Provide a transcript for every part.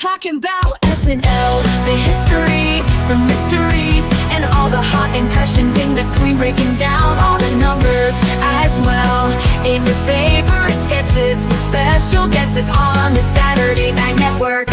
talking about SNL, the history, the mysteries, and all the hot impressions in between, breaking down all the numbers as well. In your favorite sketches with special guests, it's on the Saturday Night Network.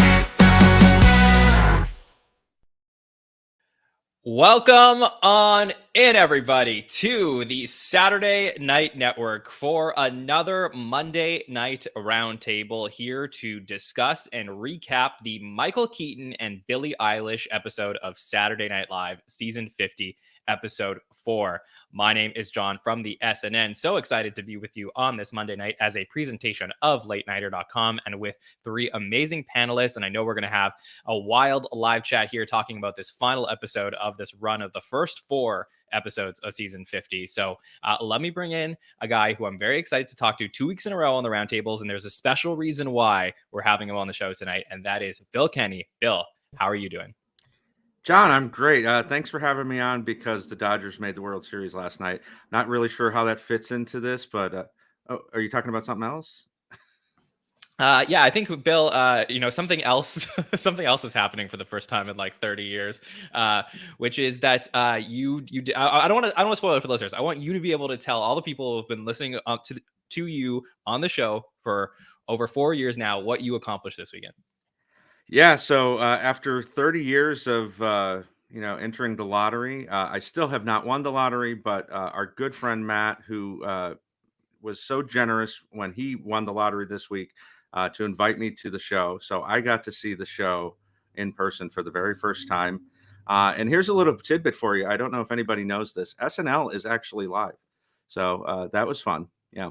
Welcome on in, everybody, to the Saturday Night Network for another Monday Night Roundtable, here to discuss and recap the Michael Keaton and Billie Eilish episode of Saturday Night Live, Season 50, Episode 4. My name is John from the SNN. So excited to be with you on this Monday night as a presentation of LateNighter.com and with three amazing panelists. And I know we're going to have a wild live chat here talking about this final episode of this run of the first 4 episodes of Season 50. So let me bring in a guy who I'm very excited to talk to 2 weeks in a row on the Roundtables. And there's a special reason why we're having him on the show tonight. And that is Bill Kenney. Bill, how are you doing? John, I'm great. Thanks for having me on because the Dodgers made the World Series last night. Not really sure how that fits into this, but are you talking about something else? Yeah, I think Bill, something else is happening for the first time in like 30 years, which is that I don't want to spoil it for the listeners. I want you to be able to tell all the people who've been listening up to you on the show for over 4 years now what you accomplished this weekend. Yeah, so after 30 years of entering the lottery, I still have not won the lottery, but our good friend Matt, who was so generous when he won the lottery this week, to invite me to the show. So I got to see the show in person for the very first time. And here's a little tidbit for you. I don't know if anybody knows this. SNL is actually live. So that was fun. Yeah.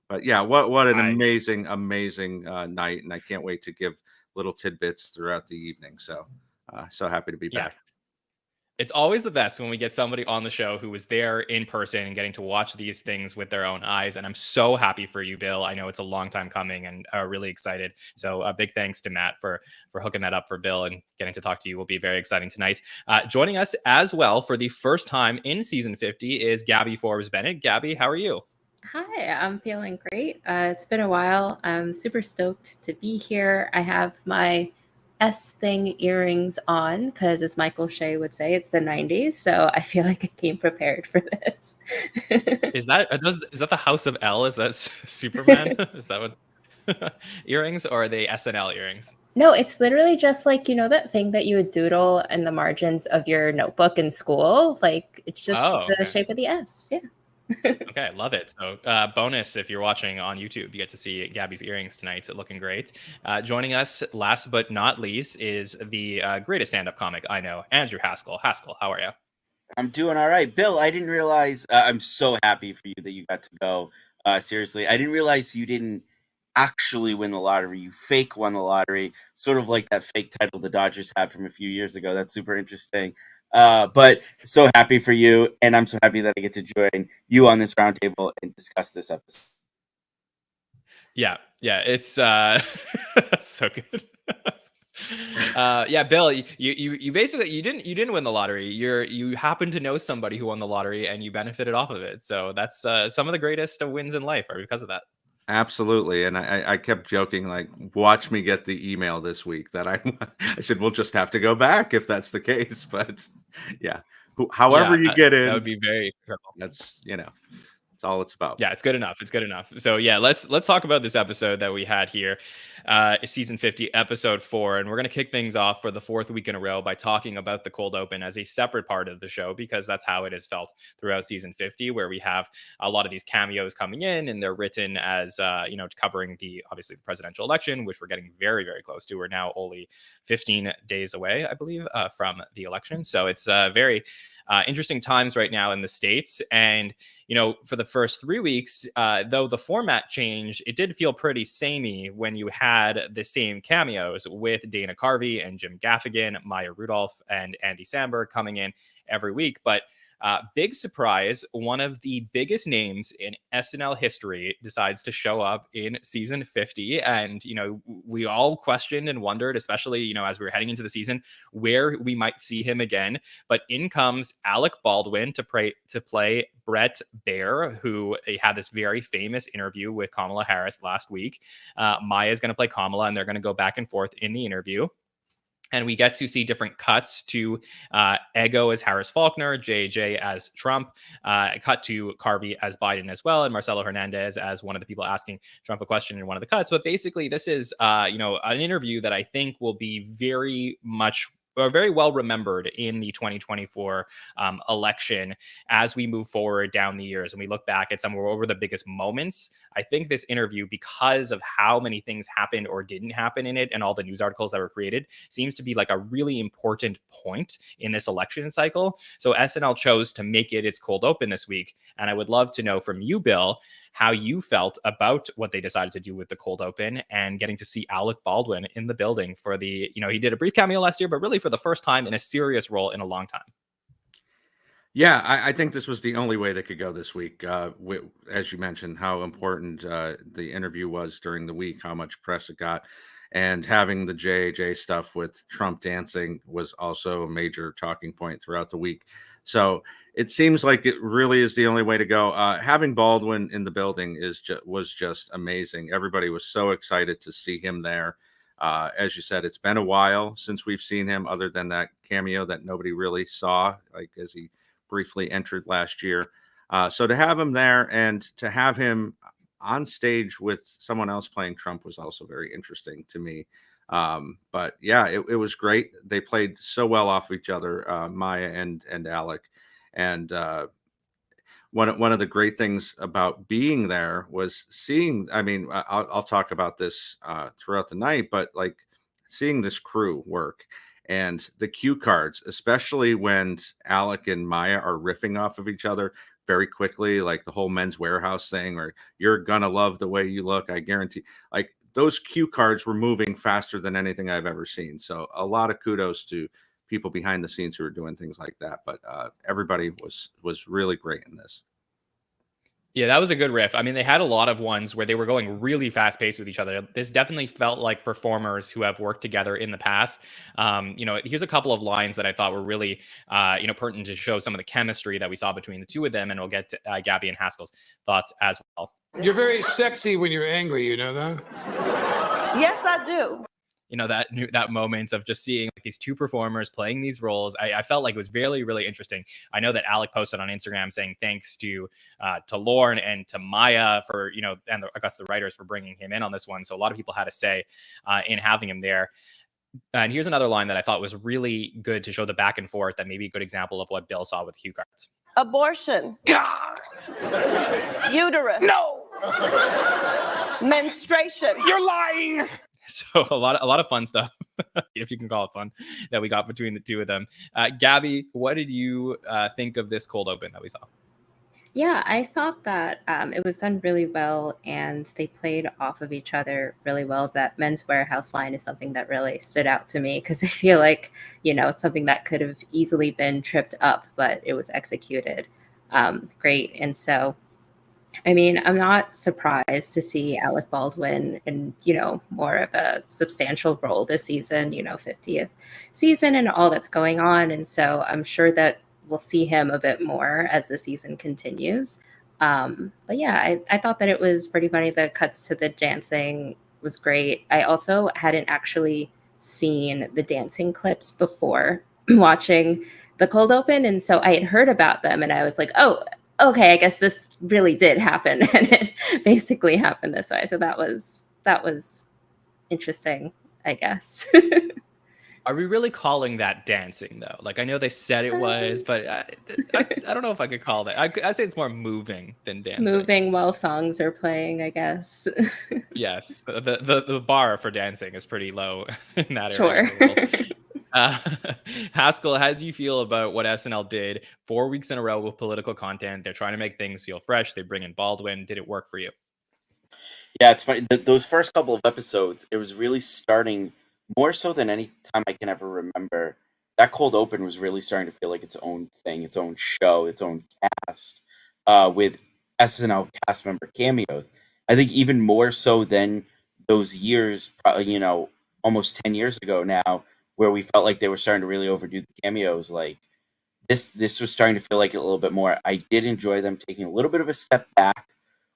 But yeah, what an amazing night. And I can't wait to give little tidbits throughout the evening. So so happy to be back. It's always the best when we get somebody on the show who was there in person and getting to watch these things with their own eyes. And I'm so happy for you, Bill. I know it's a long time coming and really excited. So a big thanks to Matt for hooking that up for Bill, and getting to talk to you will be very exciting tonight. Joining us as well for the first time in Season 50 is Gabby Forbes-Bennett. Gabby, how are you? Hi, I'm feeling great. It's been a while. I'm super stoked to be here. I have my S-thing earrings on because, as Michael Shea would say, it's the 90s. So I feel like I came prepared for this. Is that the House of L? Is that Superman? Is that what earrings, or are they SNL earrings? No, it's literally just like, that thing that you would doodle in the margins of your notebook in school. Like, it's just the shape of the S. Yeah. Okay, love it. So bonus, if you're watching on YouTube, you get to see Gabby's earrings tonight, looking great. Joining us last but not least is the greatest stand-up comic I know, Andrew Haskell. Haskell, how are you? I'm doing all right. Bill, I didn't realize, I'm so happy for you that you got to go. Seriously, I didn't realize you didn't actually win the lottery. You fake won the lottery, sort of like that fake title the Dodgers had from a few years ago. That's super interesting. But so happy for you, and I'm so happy that I get to join you on this roundtable and discuss this episode. Yeah, it's that's so good. Bill, you basically you didn't win the lottery. You happen to know somebody who won the lottery, and you benefited off of it. So that's some of the greatest wins in life are because of that. Absolutely. And I kept joking, like, watch me get the email this week that I said, we'll just have to go back if that's the case. But yeah, however you get in, that would be very incredible. That's, it's all it's about. Yeah, it's good enough. It's good enough. So yeah, let's talk about this episode that we had here, Season 50, Episode 4. And we're going to kick things off for the 4th week in a row by talking about the cold open as a separate part of the show, because that's how it is felt throughout Season 50, where we have a lot of these cameos coming in, and they're written as, covering obviously the presidential election, which we're getting very, very close to. We're now only 15 days away, I believe, from the election. So it's very interesting times right now in the States. And, for the first 3 weeks, though the format changed, it did feel pretty samey when you had the same cameos with Dana Carvey and Jim Gaffigan, Maya Rudolph, and Andy Samberg coming in every week. But big surprise, one of the biggest names in SNL history decides to show up in Season 50. And, we all questioned and wondered, especially, as we were heading into the season, where we might see him again. But in comes Alec Baldwin to play Brett Baer, who had this very famous interview with Kamala Harris last week. Maya is going to play Kamala, and they're going to go back and forth in the interview. And we get to see different cuts to Ego as Harris Faulkner, JJ as Trump, cut to Carvey as Biden as well, and Marcelo Hernandez as one of the people asking Trump a question in one of the cuts. But basically, this is an interview that I think will be very well remembered in the 2024 election as we move forward down the years and we look back at some of the biggest moments. I think this interview, because of how many things happened or didn't happen in it and all the news articles that were created, seems to be like a really important point in this election cycle. So SNL chose to make it its cold open this week. And I would love to know from you, Bill, how you felt about what they decided to do with the cold open and getting to see Alec Baldwin in the building for the, he did a brief cameo last year, but really for the first time in a serious role in a long time. Yeah, I think this was the only way they could go this week. As you mentioned, how important the interview was during the week, how much press it got. And having the JJ stuff with Trump dancing was also a major talking point throughout the week. So it seems like it really is the only way to go. Having Baldwin in the building was just amazing. Everybody was so excited to see him there. As you said, it's been a while since we've seen him, other than that cameo that nobody really saw, like as he briefly entered last year. So to have him there and to have him on stage with someone else playing Trump was also very interesting to me. But yeah, it was great. They played so well off of each other, Maya and Alec. And one of the great things about being there was seeing, I mean, I'll talk about this throughout the night, but like seeing this crew work and the cue cards, especially when Alec and Maya are riffing off of each other very quickly, like the whole Men's Warehouse thing, or you're gonna love the way you look, I guarantee. Like those cue cards were moving faster than anything I've ever seen. So a lot of kudos to people behind the scenes who are doing things like that. But everybody was really great in this. Yeah, that was a good riff. I mean, they had a lot of ones where they were going really fast paced with each other. This definitely felt like performers who have worked together in the past. Here's a couple of lines that I thought were really, pertinent to show some of the chemistry that we saw between the two of them. And we'll get to Gabby and Haskell's thoughts as well. You're very sexy when you're angry, you know that? Yes, I do. That moment of just seeing like these two performers playing these roles, I felt like it was really, really interesting. I know that Alec posted on Instagram saying thanks to Lorne and to Maya for, and the writers for bringing him in on this one. So a lot of people had a say in having him there. And here's another line that I thought was really good to show the back and forth, that may be a good example of what Bill saw with cue cards. Abortion. God! Uterus. No! Menstruation. You're lying! So a lot of fun stuff, if you can call it fun, that we got between the two of them. Gabby, what did you think of this cold open that we saw? Yeah, I thought that it was done really well, and they played off of each other really well. That Men's Warehouse line is something that really stood out to me, because I feel like, it's something that could have easily been tripped up, but it was executed great. And so, I mean, I'm not surprised to see Alec Baldwin in, more of a substantial role this season, 50th season and all that's going on. And so I'm sure that we'll see him a bit more as the season continues. But yeah, I thought that it was pretty funny. The cuts to the dancing was great. I also hadn't actually seen the dancing clips before watching the cold open. And so I had heard about them and I was like, oh, okay, I guess this really did happen, and it basically happened this way. So that was interesting, I guess. Are we really calling that dancing though? Like, I know they said it was, but I don't know if I could call that. I'd say it's more moving than dancing. Moving while songs are playing, I guess. Yes, the bar for dancing is pretty low in that Sure. area. Haskell, how do you feel about what SNL did 4 weeks in a row with political content? They're trying to make things feel fresh. They bring in Baldwin. Did it work for you? Yeah, it's funny. Those first couple of episodes, it was really starting, more so than any time I can ever remember. That cold open was really starting to feel like its own thing, its own show, its own cast, with SNL cast member cameos. I think even more so than those years, almost 10 years ago now, where we felt like they were starting to really overdo the cameos. Like this was starting to feel like it a little bit more. I did enjoy them taking a little bit of a step back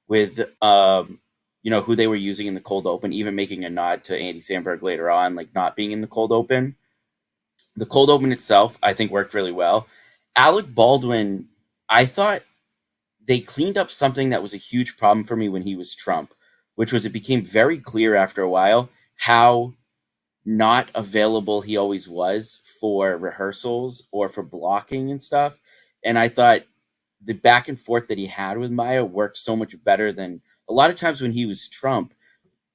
with who they were using in the cold open, even making a nod to Andy Samberg later on, like not being in the cold open. The cold open itself, I think, worked really well. Alec Baldwin, I thought they cleaned up something that was a huge problem for me when he was Trump, which was it became very clear after a while how not available he always was for rehearsals or for blocking and stuff. And I thought the back and forth that he had with Maya worked so much better than a lot of times when he was Trump.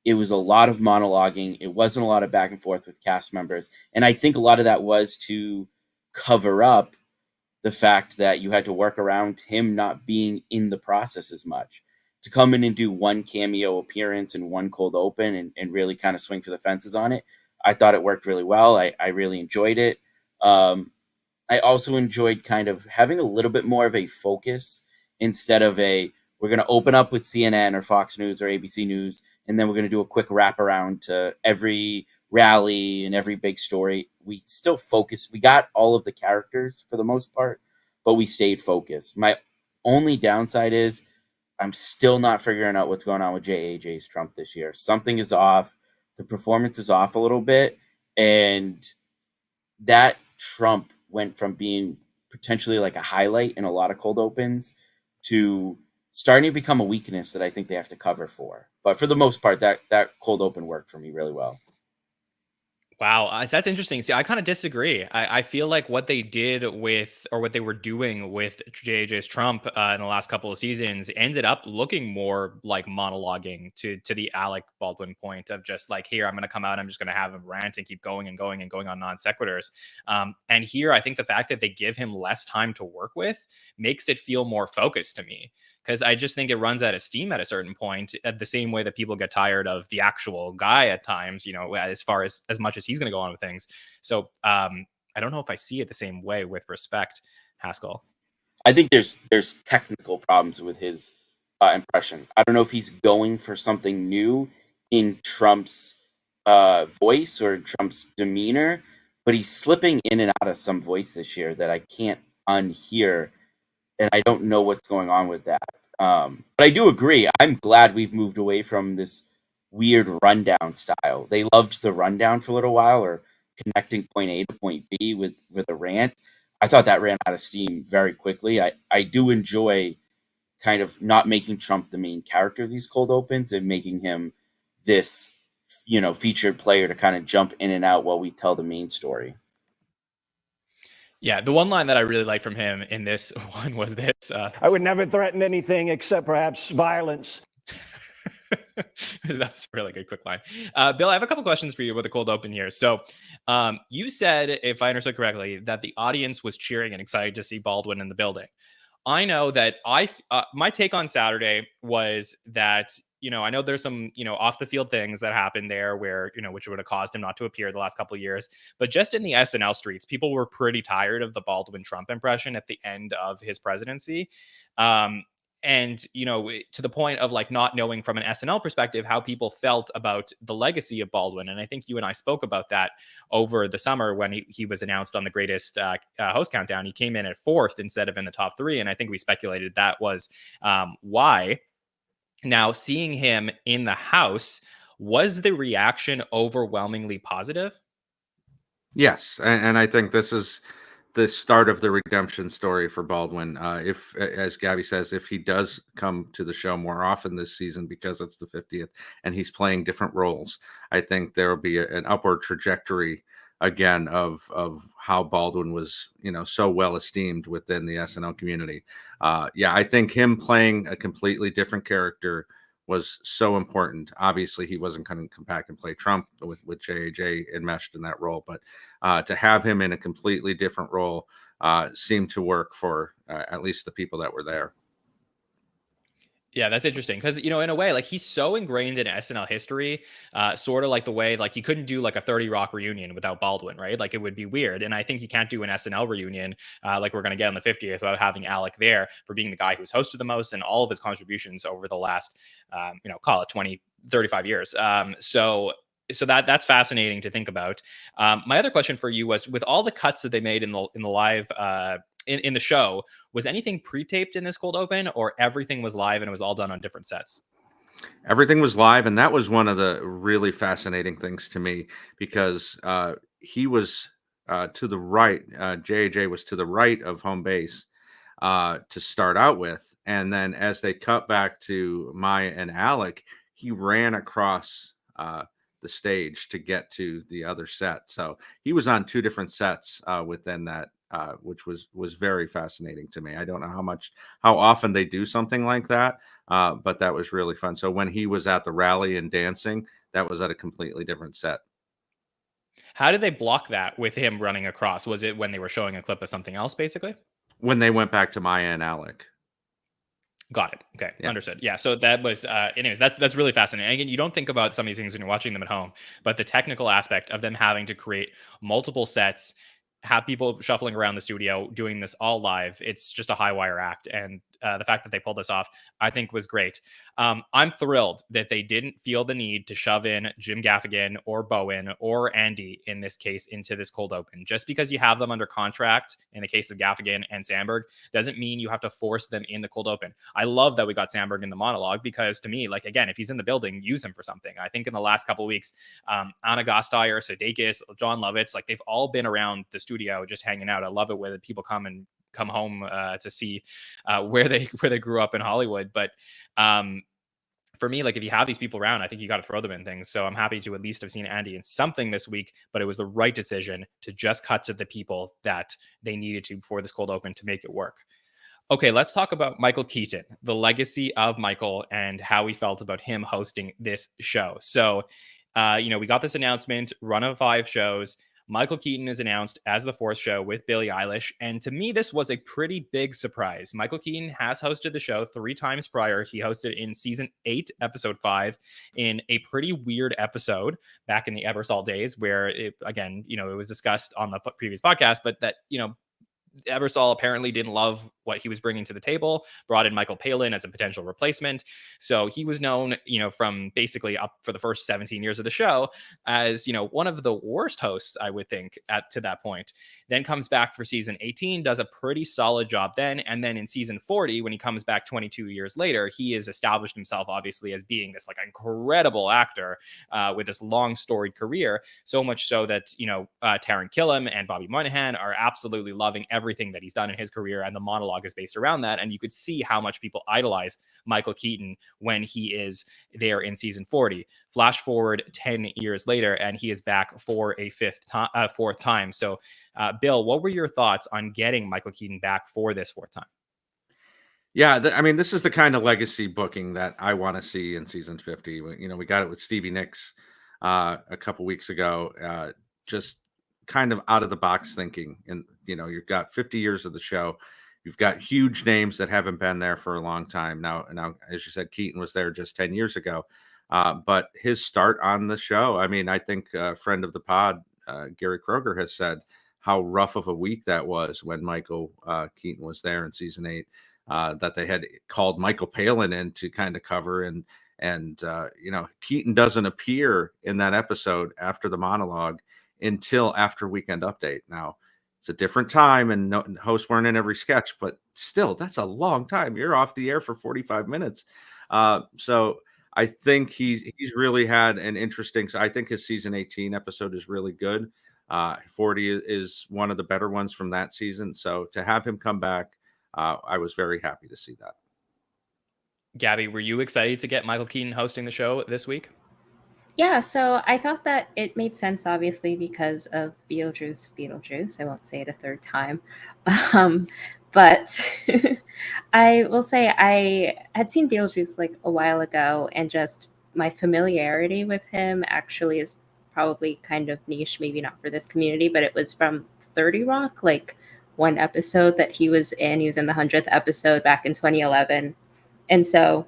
It was a lot of monologuing. It wasn't a lot of back and forth with cast members. And I think a lot of that was to cover up the fact that you had to work around him not being in the process as much. To come in and do one cameo appearance and one cold open and really kind of swing for the fences on it, I thought it worked really well. I really enjoyed it. I also enjoyed kind of having a little bit more of a focus instead of we're going to open up with CNN or Fox News or ABC News, and then we're going to do a quick wraparound to every rally and every big story. We still focused. We got all of the characters for the most part, but we stayed focused. My only downside is I'm still not figuring out what's going on with JAJ's Trump this year. Something is off. The performance is off a little bit, and that Trump went from being potentially like a highlight in a lot of cold opens to starting to become a weakness that I think they have to cover for. But for the most part, that cold open worked for me really well. Wow, that's interesting. See, I kind of disagree. I feel like what they did with, or what they were doing with JJ's Trump in the last couple of seasons ended up looking more like monologuing to the Alec Baldwin point of just like, here, I'm going to come out, I'm just going to have him rant and keep going and going and going on non sequiturs. And here, I think the fact that they give him less time to work with makes it feel more focused to me. Because I just think it runs out of steam at a certain point, at the same way that people get tired of the actual guy at times, as far as much as he's going to go on with things. So I don't know if I see it the same way with respect, Haskell. I think there's technical problems with his impression. I don't know if he's going for something new in Trump's voice or Trump's demeanor, but he's slipping in and out of some voice this year that I can't unhear. And I don't know what's going on with that. But I do agree. I'm glad we've moved away from this weird rundown style. They loved the rundown for a little while, or connecting point A to point B with a rant. I thought that ran out of steam very quickly. I do enjoy kind of not making Trump the main character of these cold opens and making him this, featured player to kind of jump in and out while we tell the main story. Yeah, the one line that I really liked from him in this one was this. I would never threaten anything except perhaps violence. That was a really good quick line. Bill, I have a couple questions for you with the cold open here. So you said, if I understood correctly, that the audience was cheering and excited to see Baldwin in the building. I know that my take on Saturday was that, I know there's some, off the field things that happened there where, which would have caused him not to appear the last couple of years. But just in the SNL streets, people were pretty tired of the Baldwin Trump impression at the end of his presidency. And, to the point of like not knowing from an SNL perspective how people felt about the legacy of Baldwin. And I think you and I spoke about that over the summer when he was announced on the greatest host countdown. He came in at 4th instead of in the top 3. And I think we speculated that was why. Now, seeing him in the house, was the reaction overwhelmingly positive? Yes. And I think this is the start of the redemption story for Baldwin. If, as Gabby says, if he does come to the show more often this season because it's the 50th and he's playing different roles, I think there will be an upward trajectory again of how Baldwin was, so well esteemed within the SNL community. I think him playing a completely different character was so important. Obviously, he wasn't going to come back and play Trump with JAJ enmeshed in that role, but to have him in a completely different role seemed to work for at least the people that were there. Yeah, that's interesting because, in a way, like he's so ingrained in SNL history, sort of like the way like you couldn't do like a 30 Rock reunion without Baldwin, right? Like it would be weird. And I think you can't do an SNL reunion like we're going to get on the 50th without having Alec there for being the guy who's hosted the most and all of his contributions over the last, call it 20, 35 years. So that's fascinating to think about. My other question for you was, with all the cuts that they made in the live in the show, was anything pre-taped in this cold open, or everything was live and it was all done on different sets? Everything was live, and that was one of the really fascinating things to me because he was to the right. JJ was to the right of home base to start out with, and then as they cut back to Maya and Alec, he ran across the stage to get to the other set. So he was on two different sets within that, which was very fascinating to me. I don't know how often they do something like that, but that was really fun. So when he was at the rally and dancing, that was at a completely different set. How did they block that with him running across? Was it when they were showing a clip of something else, basically? When they went back to Maya and Alec. Got it. Okay, Yeah. understood. Yeah, so that was, anyways, that's really fascinating. Again, you don't think about some of these things when you're watching them at home, but the technical aspect of them having to create multiple sets, have people shuffling around the studio, doing this all live, it's just a high wire act. And the fact that they pulled this off, I think, was great. I'm thrilled that they didn't feel the need to shove in Jim Gaffigan or Bowen or Andy in this case into this cold open. Just because you have them under contract in the case of Gaffigan and Sandberg doesn't mean you have to force them in the cold open. I love that we got Sandberg in the monologue because, to me, like, again, if he's in the building, use him for something. I think in the last couple of weeks, Anna Gasteyer, Sudeikis, John Lovitz, like, they've all been around the studio just hanging out. I love it when people come home to see where they grew up in Hollywood. But for me, like, if you have these people around, I think you got to throw them in things. So I'm happy to at least have seen Andy in something this week, but it was the right decision to just cut to the people that they needed to before this cold open to make it work. Okay, let's talk about Michael Keaton, the legacy of Michael, and how we felt about him hosting this show. So, we got this announcement, run of 5 shows. Michael Keaton is announced as the 4th show with Billie Eilish. And to me, this was a pretty big surprise. Michael Keaton has hosted the show 3 times prior. He hosted in season 8, episode 5, in a pretty weird episode back in the Ebersol days where it was discussed on the previous podcast, but that, Ebersol apparently didn't love what he was bringing to the table, brought in Michael Palin as a potential replacement. So he was known, from basically up for the first 17 years of the show as, one of the worst hosts, I would think, to that point. Then comes back for season 18, does a pretty solid job then. And then in season 40, when he comes back 22 years later, he has established himself, obviously, as being this, like, incredible actor with this long storied career. So much so that, Taron Killam and Bobby Moynihan are absolutely loving everything that he's done in his career. And the monologue is based around that. And you could see how much people idolize Michael Keaton when he is there in season 40. Flash forward 10 years later, and he is back for a 4th time. So, Bill, what were your thoughts on getting Michael Keaton back for this 4th time? Yeah, this is the kind of legacy booking that I want to see in season 50. We got it with Stevie Nicks a couple weeks ago. Just kind of out of the box thinking. And, you've got 50 years of the show. You've got huge names that haven't been there for a long time. Now, as you said, Keaton was there just 10 years ago. But his start on the show, I think a friend of the pod, Gary Kroger, has said how rough of a week that was when Michael Keaton was there in season 8, that they had called Michael Palin in to kind of cover. And Keaton doesn't appear in that episode after the monologue until after Weekend Update. Now, it's a different time, and hosts weren't in every sketch, but still, that's a long time. You're off the air for 45 minutes. So I think he's really had an interesting. So I think his season 18 episode is really good. 40 is one of the better ones from that season. So to have him come back, I was very happy to see that. Gabby, were you excited to get Michael Keaton hosting the show this week? Yeah, so I thought that it made sense, obviously, because of Beetlejuice. I won't say it a 3rd time. But I will say I had seen Beetlejuice like a while ago, and just my familiarity with him actually is probably kind of niche, maybe not for this community, but it was from 30 Rock, like one episode that he was in. He was in the 100th episode back in 2011. And so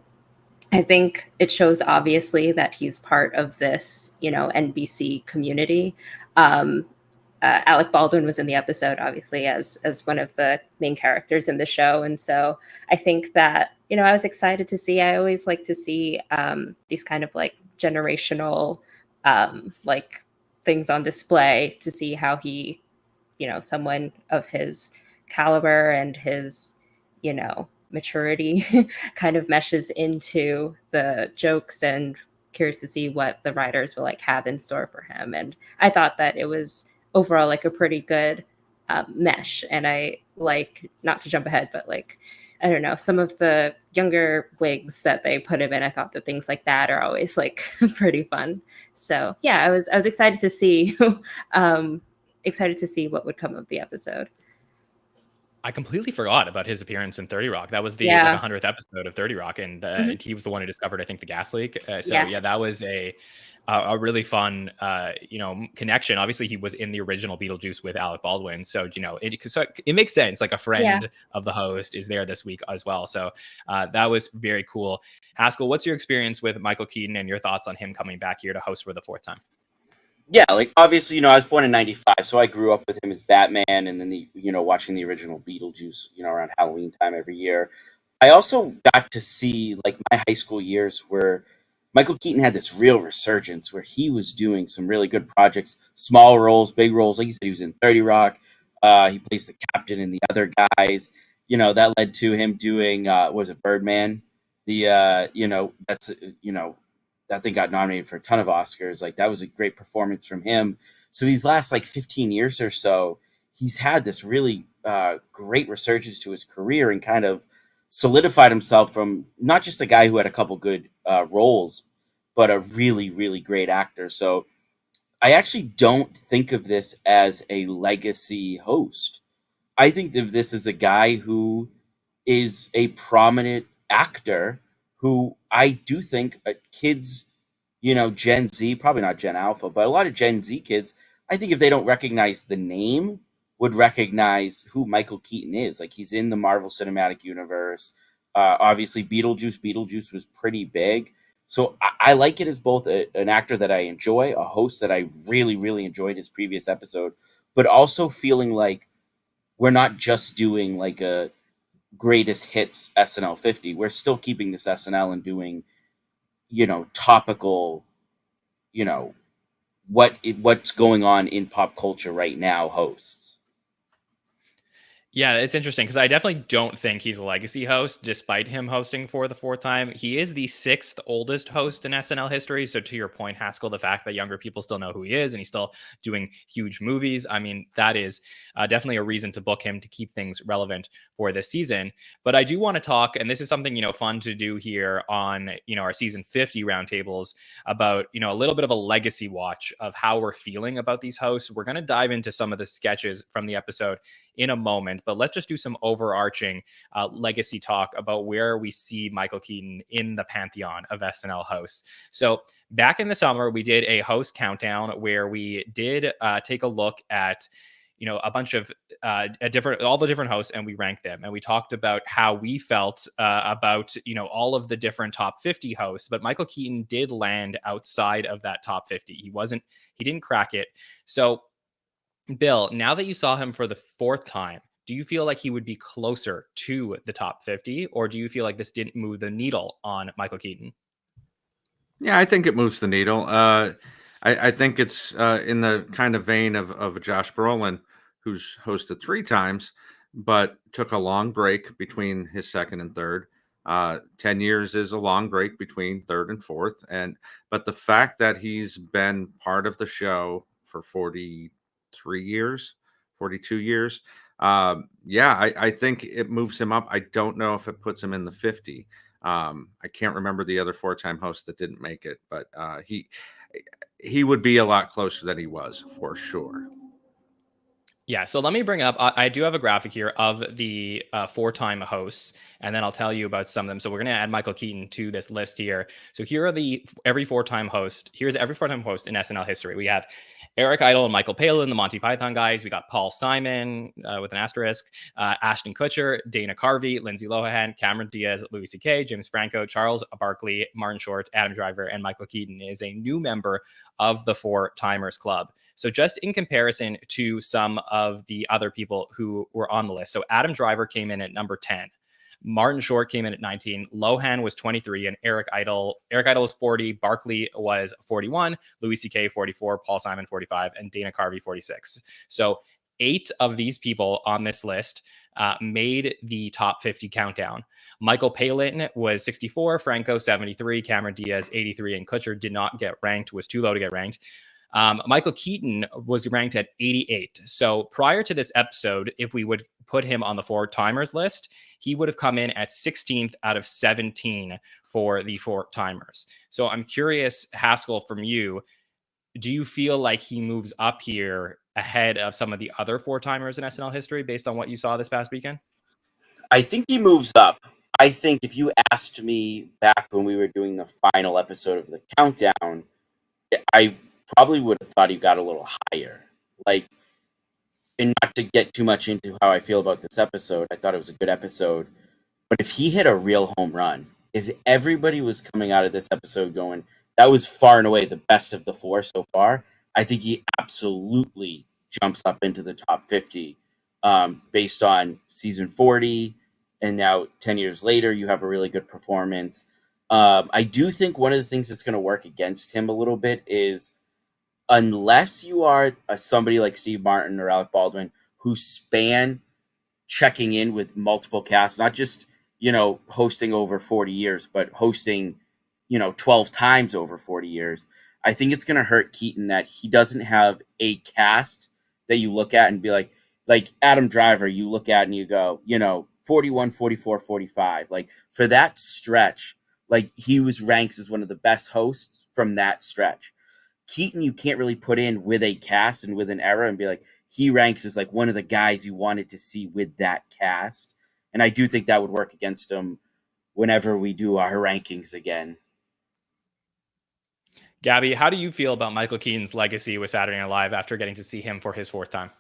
I think it shows, obviously, that he's part of this, NBC community. Alec Baldwin was in the episode, obviously, as one of the main characters in the show. And so I think that, I was excited to see. I always like to see these kind of like generational like things on display, to see how he, someone of his caliber and his, maturity kind of meshes into the jokes, and curious to see what the writers will like have in store for him. And I thought that it was overall like a pretty good mesh. And I like, not to jump ahead, but like, I don't know, some of the younger wigs that they put him in, I thought that things like that are always like pretty fun. So yeah, I was excited to see excited to see what would come of the episode. I completely forgot about his appearance in 30 Rock. That was the Yeah. like 100th episode of 30 Rock, and he was the one who discovered, I think, the gas leak. Yeah. That was a really fun connection. Obviously, he was in the original Beetlejuice with Alec Baldwin, so it makes sense. Like a friend of the host is there this week as well. So that was very cool. Haskell, what's your experience with Michael Keaton and your thoughts on him coming back here to host for the 4th time? Yeah, like obviously, I was born in '95, so I grew up with him as Batman, and then watching the original Beetlejuice, around Halloween time every year. I also got to see like my high school years where Michael Keaton had this real resurgence where he was doing some really good projects, small roles, big roles. Like you said, he was in 30 Rock. He plays the captain and the other guys. That led to him doing was it Birdman? That thing got nominated for a ton of Oscars. Like that was a great performance from him. So these last like 15 years or so, he's had this really great resurgence to his career and kind of solidified himself from not just a guy who had a couple good roles, but a really, really great actor. So I actually don't think of this as a legacy host. I think of this as a guy who is a prominent actor who I do think kids, Gen Z, probably not Gen Alpha, but a lot of Gen Z kids, I think if they don't recognize the name, would recognize who Michael Keaton is. Like he's in the Marvel Cinematic Universe. Obviously, Beetlejuice was pretty big. So I like it as both an actor that I enjoy, a host that I really, really enjoyed his previous episode, but also feeling like we're not just doing like a greatest hits SNL 50. We're still keeping this SNL and doing, topical, what's going on in pop culture right now hosts. Yeah, it's interesting because I definitely don't think he's a legacy host, despite him hosting for the 4th time. He is the 6th oldest host in SNL history. So to your point, Haskell, the fact that younger people still know who he is and he's still doing huge movies, I mean, that is definitely a reason to book him to keep things relevant for this season. But I do want to talk, and this is something, fun to do here on, our season 50 roundtables about, a little bit of a legacy watch of how we're feeling about these hosts. We're going to dive into some of the sketches from the episode in a moment, but let's just do some overarching legacy talk about where we see Michael Keaton in the pantheon of SNL hosts. So back in the summer, we did a host countdown where we did take a look at a bunch of all the different hosts, and we ranked them, and we talked about how we felt about all of the different top 50 hosts. But Michael Keaton did land outside of that top 50. He didn't crack it. So Bill, now that you saw him for the 4th time, do you feel like he would be closer to the top 50, or do you feel like this didn't move the needle on Michael Keaton? Yeah, I think it moves the needle. I think it's in the kind of vein of Josh Brolin, who's hosted 3 times, but took a long break between his 2nd and 3rd. 10 years is a long break between 3rd and 4th. But the fact that he's been part of the show for 42 years. I think it moves him up. I don't know if it puts him in the 50. I can't remember the other 4-time host that didn't make it, but he would be a lot closer than he was for sure. Yeah, so let me bring up, I do have a graphic here of the 4-time hosts, and then I'll tell you about some of them. So we're going to add Michael Keaton to this list here. So here are every 4-time host. Here's every 4-time host in SNL history. We have Eric Idle and Michael Palin, the Monty Python guys. We got Paul Simon with an asterisk, Ashton Kutcher, Dana Carvey, Lindsay Lohan, Cameron Diaz, Louis C.K., James Franco, Charles Barkley, Martin Short, Adam Driver, and Michael Keaton is a new member of the 4-timers club. So just in comparison to some of the other people who were on the list. So Adam Driver came in at number 10. Martin Short came in at 19. Lohan was 23, and Eric Idle was 40. Barkley was 41. Louis C.K. 44. Paul Simon 45, and Dana Carvey 46. So 8 of these people on this list made the top 50 countdown. Michael Palin was 64, Franco 73, Cameron Diaz 83, and Kutcher did not get ranked, was too low to get ranked. Michael Keaton was ranked at 88. So prior to this episode, if we would put him on the 4-timers list, he would have come in at 16th out of 17 for the 4-timers. So I'm curious, Haskell, from you, do you feel like he moves up here ahead of some of the other 4-timers in SNL history based on what you saw this past weekend? I think he moves up. I think if you asked me back when we were doing the final episode of the countdown, I probably would have thought he got a little higher. Like, and not to get too much into how I feel about this episode, I thought it was a good episode. But if he hit a real home run, if everybody was coming out of this episode going, that was far and away the best of the 4 so far, I think he absolutely jumps up into the top 50 based on season 40. And now 10 years later, you have a really good performance. I do think one of the things that's going to work against him a little bit is, unless you are somebody like Steve Martin or Alec Baldwin who span checking in with multiple casts, not just, hosting over 40 years, but hosting, 12 times over 40 years, I think it's going to hurt Keaton that he doesn't have a cast that you look at and be like Adam Driver, you look at and you go, 41, 44, 45. Like, for that stretch, like, he ranks as one of the best hosts from that stretch. Keaton, you can't really put in with a cast and with an era and be like, he ranks as like one of the guys you wanted to see with that cast. And I do think that would work against him whenever we do our rankings again. Gabby, how do you feel about Michael Keaton's legacy with Saturday Night Live after getting to see him for his 4th time?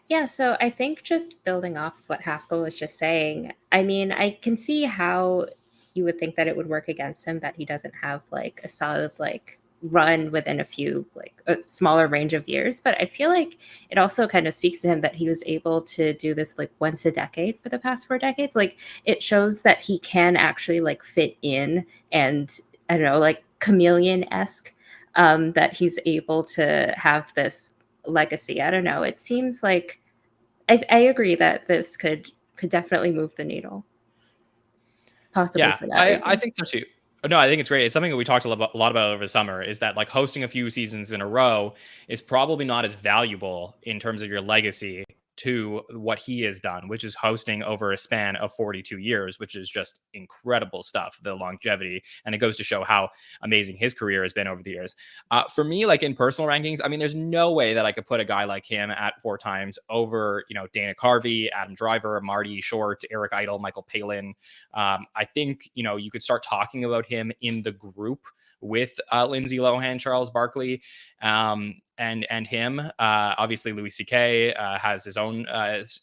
Yeah, so I think just building off of what Haskell was just saying, I mean, I can see how you would think that it would work against him, that he doesn't have like a solid run within a smaller range of years. But I feel like it also kind of speaks to him that he was able to do this once a decade for the past 4 decades. Like, it shows that he can actually fit in, and I don't know, chameleon-esque, that he's able to have this legacy. I don't know. It seems like I agree that this could definitely move the needle. Possibly for that reason. I think so too. No, I think it's great. It's something that we talked a lot about over the summer, is that hosting a few seasons in a row is probably not as valuable in terms of your legacy to what he has done, which is hosting over a span of 42 years, which is just incredible stuff, the longevity. And it goes to show how amazing his career has been over the years. For me, in personal rankings, I mean, there's no way that I could put a guy like him at 4 times over, Dana Carvey, Adam Driver, Marty Short, Eric Idle, Michael Palin. I think, you could start talking about him in the group with Lindsay Lohan, Charles Barkley, and him. Obviously, Louis C.K. Has his own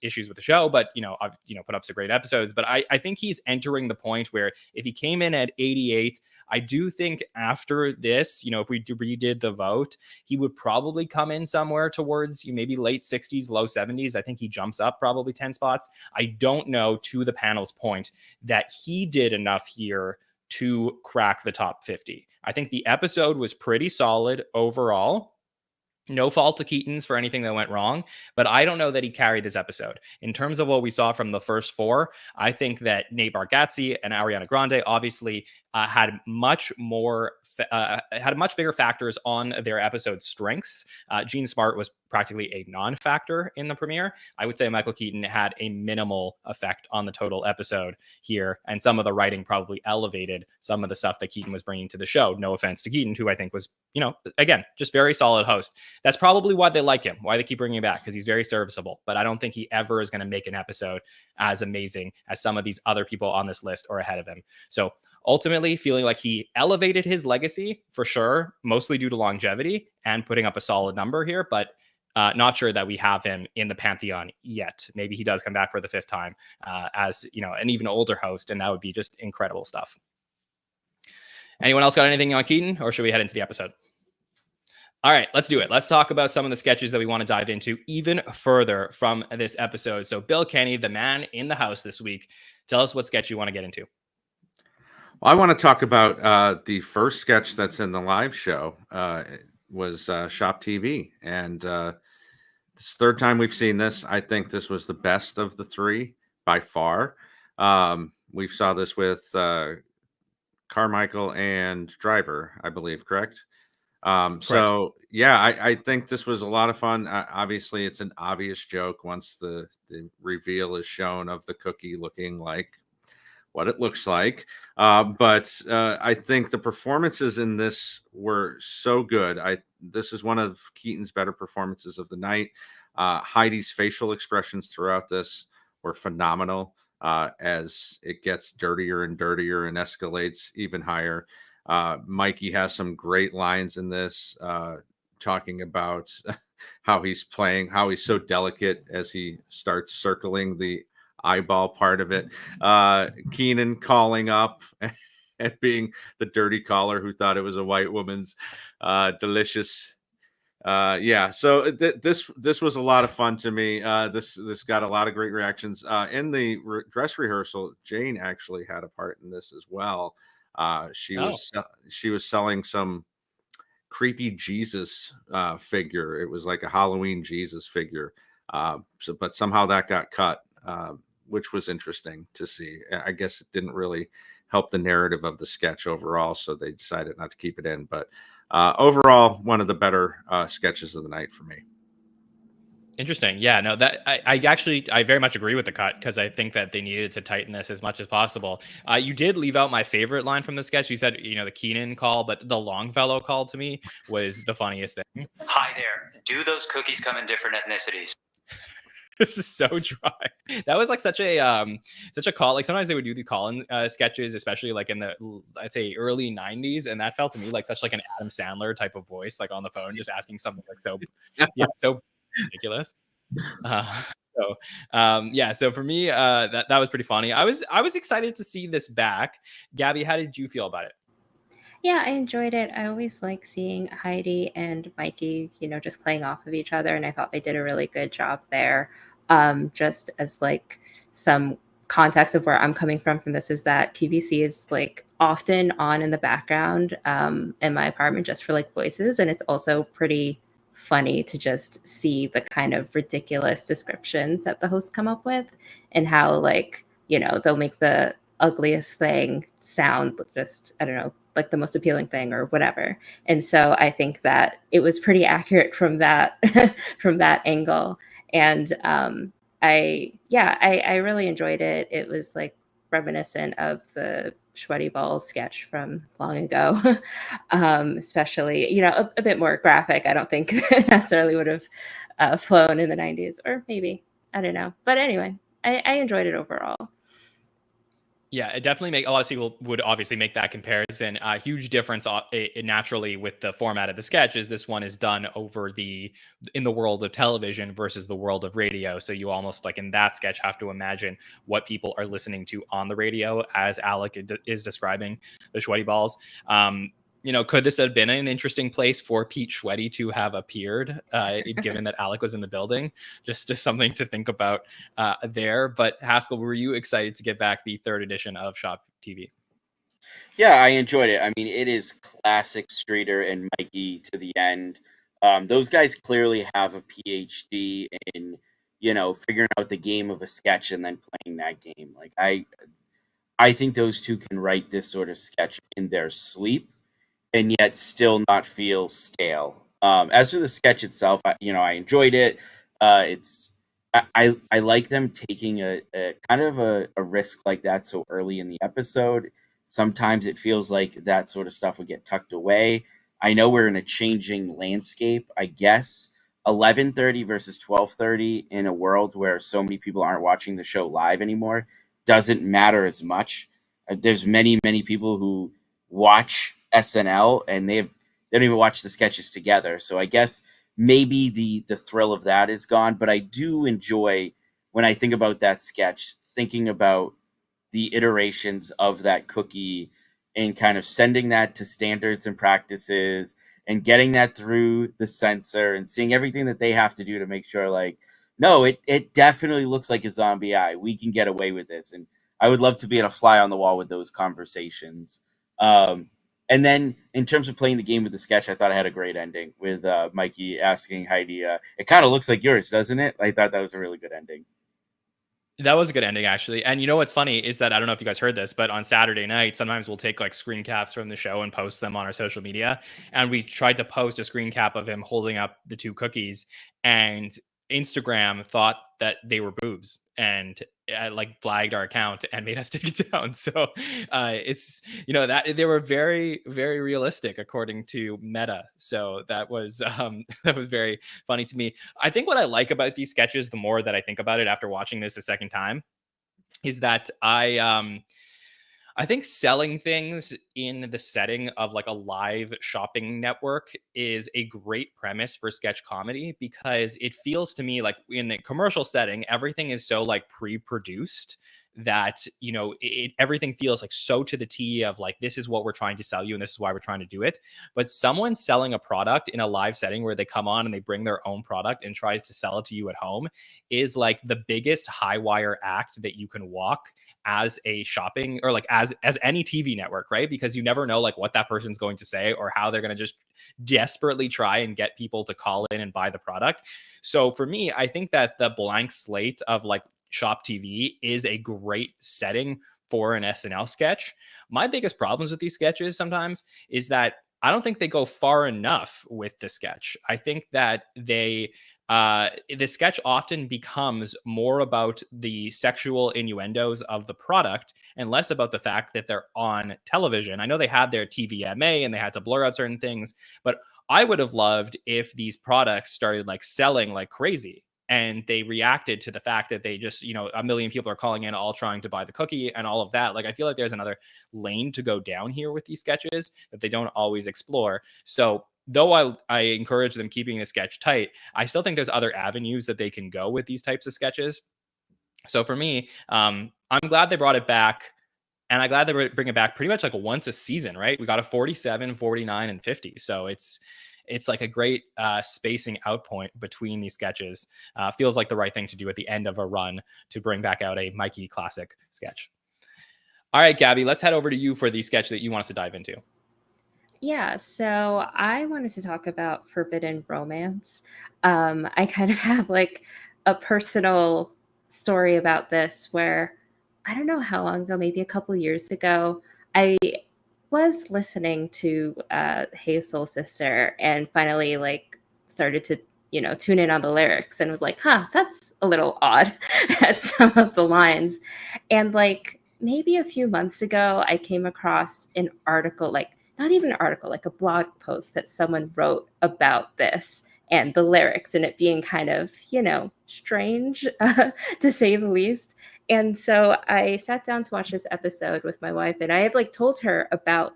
issues with the show, but put up some great episodes. But I think he's entering the point where if he came in at 88, I do think after this, if we redid the vote, he would probably come in somewhere towards maybe late 60s, low 70s. I think he jumps up probably 10 spots. I don't know, to the panel's point, that he did enough here to crack the top 50. I think the episode was pretty solid overall. No fault to Keaton's for anything that went wrong, but I don't know that he carried this episode. In terms of what we saw from the first 4, I think that Nate Bargatze and Ariana Grande obviously had much bigger factors on their episode strengths. Gene Smart was practically a non-factor in the premiere. I would say Michael Keaton had a minimal effect on the total episode here, and some of the writing probably elevated some of the stuff that Keaton was bringing to the show. No offense to Keaton, who I think was, again, just very solid host. That's probably why they like him, why they keep bringing him back, because he's very serviceable. But I don't think he ever is going to make an episode as amazing as some of these other people on this list or ahead of him. So ultimately, feeling like he elevated his legacy for sure, mostly due to longevity and putting up a solid number here, but not sure that we have him in the pantheon yet. Maybe he does come back for the 5th time as an even older host, and that would be just incredible stuff. Anyone else got anything on Keaton, or should we head into the episode? All right, let's do it. Let's talk about some of the sketches that we want to dive into even further from this episode. So Bill Kenney, the man in the house this week, tell us what sketch you want to get into. Well, I want to talk about the first sketch that's in the live show. Was Shop TV, and this 3rd time we've seen this. I think this was the best of the 3 by far. We saw this with Carmichael and Driver, I believe, correct? So yeah, I think this was a lot of fun. Obviously, it's an obvious joke once the reveal is shown of the cookie looking like what it looks like. But I think the performances in this were so good. This is one of Keaton's better performances of the night. Heidi's facial expressions throughout this were phenomenal. As it gets dirtier and dirtier and escalates even higher. Mikey has some great lines in this, talking about how he's playing, how he's so delicate as he starts circling the eyeball part of it. Keenan calling up and being the dirty caller who thought it was a white woman's delicious. Yeah, so this was a lot of fun to me. This got a lot of great reactions. In the dress rehearsal, Jane actually had a part in this as well. She was selling some creepy Jesus figure. It was like a Halloween Jesus figure. But somehow that got cut, which was interesting to see. I guess it didn't really help the narrative of the sketch overall, so they decided not to keep it in. But overall, one of the better sketches of the night for me. Interesting. Yeah, no, that I very much agree with the cut, because I think that they needed to tighten this as much as possible. You did leave out my favorite line from the sketch. You said, the Keenan call, but the Longfellow call to me was the funniest thing. Hi there. Do those cookies come in different ethnicities? This is so dry. That was like such a call. Like sometimes they would do these call-in sketches, especially like in the, I'd say, early 90s, and that felt to me like such like an Adam Sandler type of voice, like on the phone, just asking something like so ridiculous. So for me, that was pretty funny. I was excited to see this back. Gabby, how did you feel about it? Yeah, I enjoyed it. I always like seeing Heidi and Mikey, just playing off of each other, and I thought they did a really good job there. Just as like some context of where I'm coming from this is that PVC is like often on in the background in my apartment just for like voices, and it's also pretty funny to just see the kind of ridiculous descriptions that the hosts come up with, and how like they'll make the ugliest thing sound just, I don't know, like the most appealing thing or whatever. And so I think that it was pretty accurate from that from that angle. And I really enjoyed it. It was like reminiscent of the Sweaty Balls sketch from long ago, especially, a bit more graphic. I don't think necessarily would have flown in the 90s, or maybe, I don't know. But anyway, I enjoyed it overall. Yeah, it definitely a lot of people would obviously make that comparison. A huge difference naturally with the format of the sketch is this one is done in the world of television versus the world of radio. So you almost like in that sketch have to imagine what people are listening to on the radio as Alec is describing the Sweaty Balls. Could this have been an interesting place for Pete Schweddy to have appeared, given that Alec was in the building? Just something to think about there. But Haskell, were you excited to get back the third edition of Shop TV? Yeah, I enjoyed it. I mean, it is classic Streeter and Mikey to the end. Those guys clearly have a PhD in, figuring out the game of a sketch and then playing that game. Like I think those two can write this sort of sketch in their sleep and yet still not feel stale. As for the sketch itself, I enjoyed it. I like them taking a kind of a risk like that so early in the episode. Sometimes it feels like that sort of stuff would get tucked away. I know we're in a changing landscape, I guess. 11:30 versus 12:30 in a world where so many people aren't watching the show live anymore doesn't matter as much. There's many people who watch SNL and they don't even watch the sketches together. So I guess maybe the thrill of that is gone. But I do enjoy, when I think about that sketch, thinking about the iterations of that cookie and kind of sending that to standards and practices and getting that through the censor and seeing everything that they have to do to make sure, like, no, it definitely looks like a zombie eye. We can get away with this. And I would love to be a fly on the wall with those conversations. And then in terms of playing the game with the sketch, I thought I had a great ending with Mikey asking Heidi, it kind of looks like yours, doesn't it? I thought that was a really good ending. That was a good ending, actually. And you know what's funny is that I don't know if you guys heard this, but on Saturday night, sometimes we'll take like screen caps from the show and post them on our social media. And we tried to post a screen cap of him holding up the two cookies, and Instagram thought that they were boobs and like flagged our account and made us take it down. So it's, that they were very, very realistic according to Meta. So that was that was very funny to me. I think what I like about these sketches, the more that I think about it after watching this a second time, is that I think selling things in the setting of like a live shopping network is a great premise for sketch comedy, because it feels to me like in a commercial setting, everything is so like pre-produced that, everything feels like so to the T of like, this is what we're trying to sell you and this is why we're trying to do it. But someone selling a product in a live setting where they come on and they bring their own product and tries to sell it to you at home is like the biggest high wire act that you can walk as a shopping, or like as any TV network, right? Because you never know like what that person's going to say or how they're going to just desperately try and get people to call in and buy the product. So for me, I think that the blank slate of like Shop TV is a great setting for an SNL sketch. My biggest problems with these sketches sometimes is that I don't think they go far enough with the sketch. I think that the sketch often becomes more about the sexual innuendos of the product and less about the fact that they're on television. I know they had their TVMA and they had to blur out certain things, but I would have loved if these products started like selling like crazy. And they reacted to the fact that they just, a million people are calling in all trying to buy the cookie and all of that. Like, I feel like there's another lane to go down here with these sketches that they don't always explore. So though I encourage them keeping the sketch tight, I still think there's other avenues that they can go with these types of sketches. So for me, I'm glad they brought it back. And I'm glad they bring it back pretty much like once a season, right? We got a 47, 49, and 50. So it's like a great spacing out point between these sketches. Feels like the right thing to do at the end of a run to bring back out a Mikey classic sketch. All right, Gabby, let's head over to you for the sketch that you want us to dive into. Yeah, so I wanted to talk about Forbidden Romance. I kind of have like a personal story about this where I don't know how long ago, maybe a couple years ago, I was listening to Hey Soul Sister and finally like started to tune in on the lyrics and was like, that's a little odd at some of the lines. And like maybe a few months ago I came across an article, like not even an article, like a blog post that someone wrote about this and the lyrics, and it being kind of strange to say the least. And so I sat down to watch this episode with my wife, and I had like told her about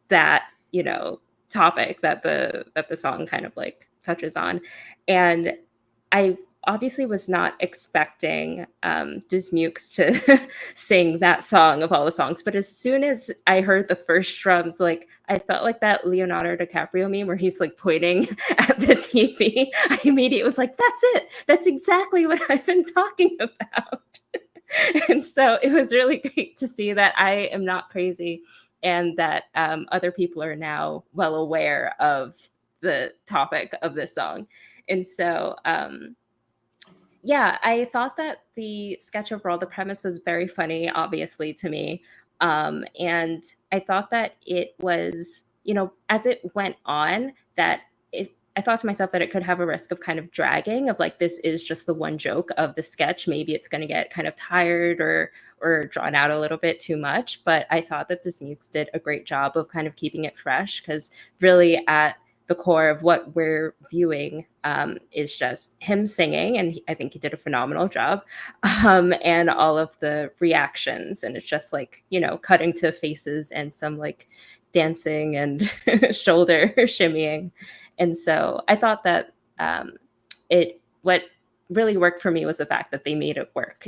that, topic that the song kind of like touches on. And I obviously was not expecting Dismukes to sing that song of all the songs. But as soon as I heard the first strums, like I felt like that Leonardo DiCaprio meme where he's like pointing at the TV. I immediately was like, that's it. That's exactly what I've been talking about. And so it was really great to see that I am not crazy and that other people are now well aware of the topic of this song. And so, I thought that the sketch overall, the premise was very funny, obviously, to me. And I thought that it was, as it went on, that I thought to myself that it could have a risk of kind of dragging, of like, this is just the one joke of the sketch. Maybe it's going to get kind of tired or drawn out a little bit too much. But I thought that the Sneaks did a great job of kind of keeping it fresh, because really at the core of what we're viewing is just him singing. And I think he did a phenomenal job. And all of the reactions. And it's just like, cutting to faces and some like dancing and shoulder shimmying. And so I thought that what really worked for me was the fact that they made it work.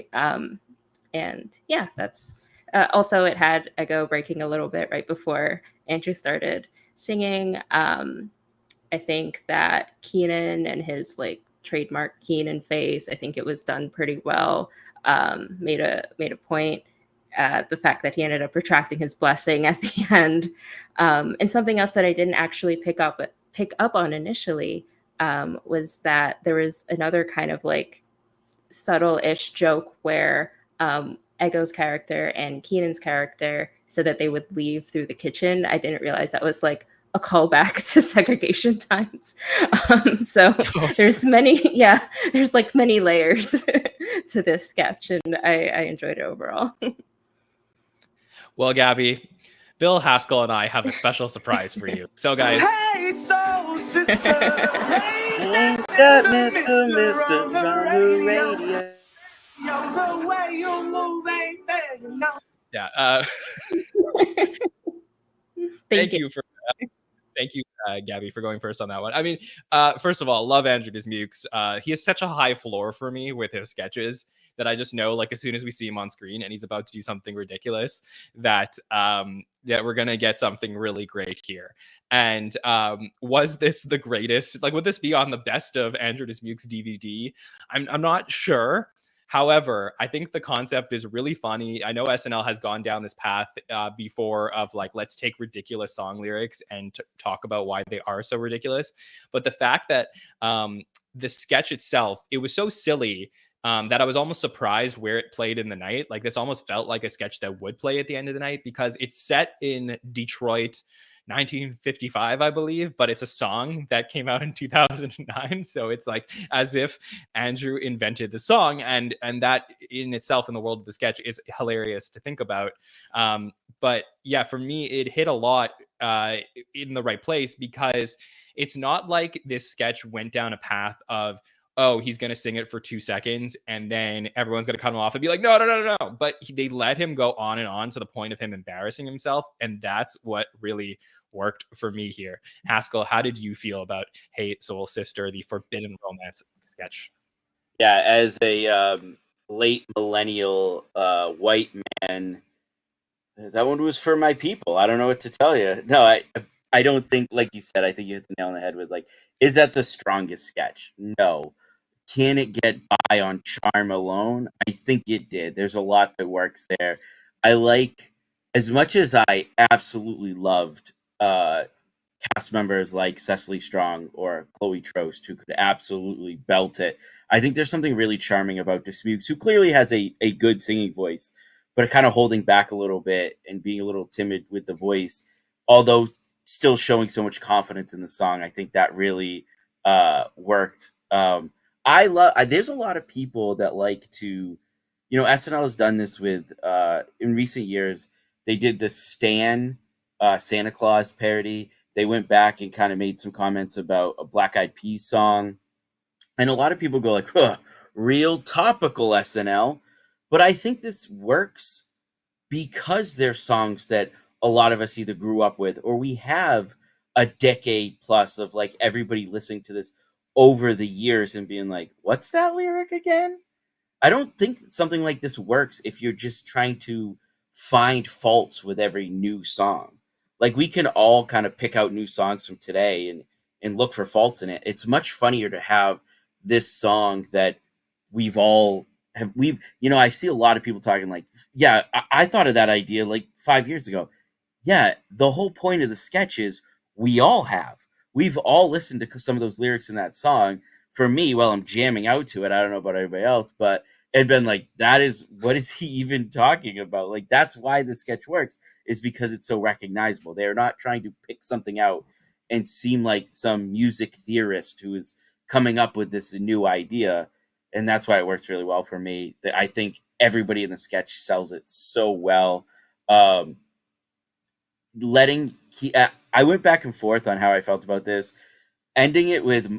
That's also, it had Ego breaking a little bit right before Andrew started singing. I think that Keenan and his like trademark Keenan face, I think it was done pretty well. Made a point. The fact that he ended up retracting his blessing at the end. And something else that I didn't actually pick up on initially was that there was another kind of like subtle-ish joke where Ego's character and Keenan's character so that they would leave through the kitchen. I didn't realize that was like a callback to segregation times. So there's like many layers to this sketch, and I enjoyed it overall. Well, Gabby, Bill, Haskell, and I have a special surprise for you. So, guys, Hey, soul sister. Hey, that Mr. on the radio. Yo, the way you move ain't there, you know. yeah. Thank you, Gabby, for going first on that one. I mean, first of all, love Andrew Dismukes. He has such a high floor for me with his sketches that I just know, like, as soon as we see him on screen and he's about to do something ridiculous, that we're gonna get something really great here. And was this the greatest? Like, would this be on the best of Andrew Dismukes DVD? I'm not sure. However, I think the concept is really funny. I know SNL has gone down this path before of like, let's take ridiculous song lyrics and talk about why they are so ridiculous. But the fact that the sketch itself, it was so silly that I was almost surprised where it played in the night. Like, this almost felt like a sketch that would play at the end of the night because it's set in Detroit, 1955, I believe, but it's a song that came out in 2009. So it's like as if Andrew invented the song, and that in itself, in the world of the sketch, is hilarious to think about. But yeah, for me, it hit a lot in the right place because it's not like this sketch went down a path of, oh, he's going to sing it for 2 seconds and then everyone's going to cut him off and be like, no. But they let him go on and on to the point of him embarrassing himself. And that's what really worked for me here. Haskell, how did you feel about Hey Soul Sister, the forbidden romance sketch? Yeah, as a late millennial white man, that one was for my people. I don't know what to tell you. No, I don't think, like you said, I think you hit the nail on the head with, like, is that the strongest sketch? No. Can it get by on charm alone? I think it did. There's a lot that works there. I like, as much as I absolutely loved cast members like Cecily Strong or Chloe Trost, who could absolutely belt it, I think there's something really charming about Dismukes, who clearly has a good singing voice, but kind of holding back a little bit and being a little timid with the voice, although still showing so much confidence in the song. I think that really worked. There's a lot of people that like to, SNL has done this with, in recent years, they did the Stan Santa Claus parody. They went back and kind of made some comments about a Black Eyed Peas song. And a lot of people go like, real topical SNL. But I think this works because they're songs that a lot of us either grew up with, or we have a decade plus of like everybody listening to this over the years and being like, what's that lyric again? I don't think something like this works if you're just trying to find faults with every new song. Like, we can all kind of pick out new songs from today and look for faults in it. It's much funnier to have this song that I see a lot of people talking like, yeah, I thought of that idea like 5 years ago. Yeah, the whole point of the sketch is we've all listened to some of those lyrics in that song. For me, while I'm jamming out to it, I don't know about everybody else, but it'd been like, what is he even talking about? Like, that's why the sketch works, is because it's so recognizable. They're not trying to pick something out and seem like some music theorist who is coming up with this new idea. And that's why it works really well for me. I think everybody in the sketch sells it so well. I went back and forth on how I felt about this. Ending it with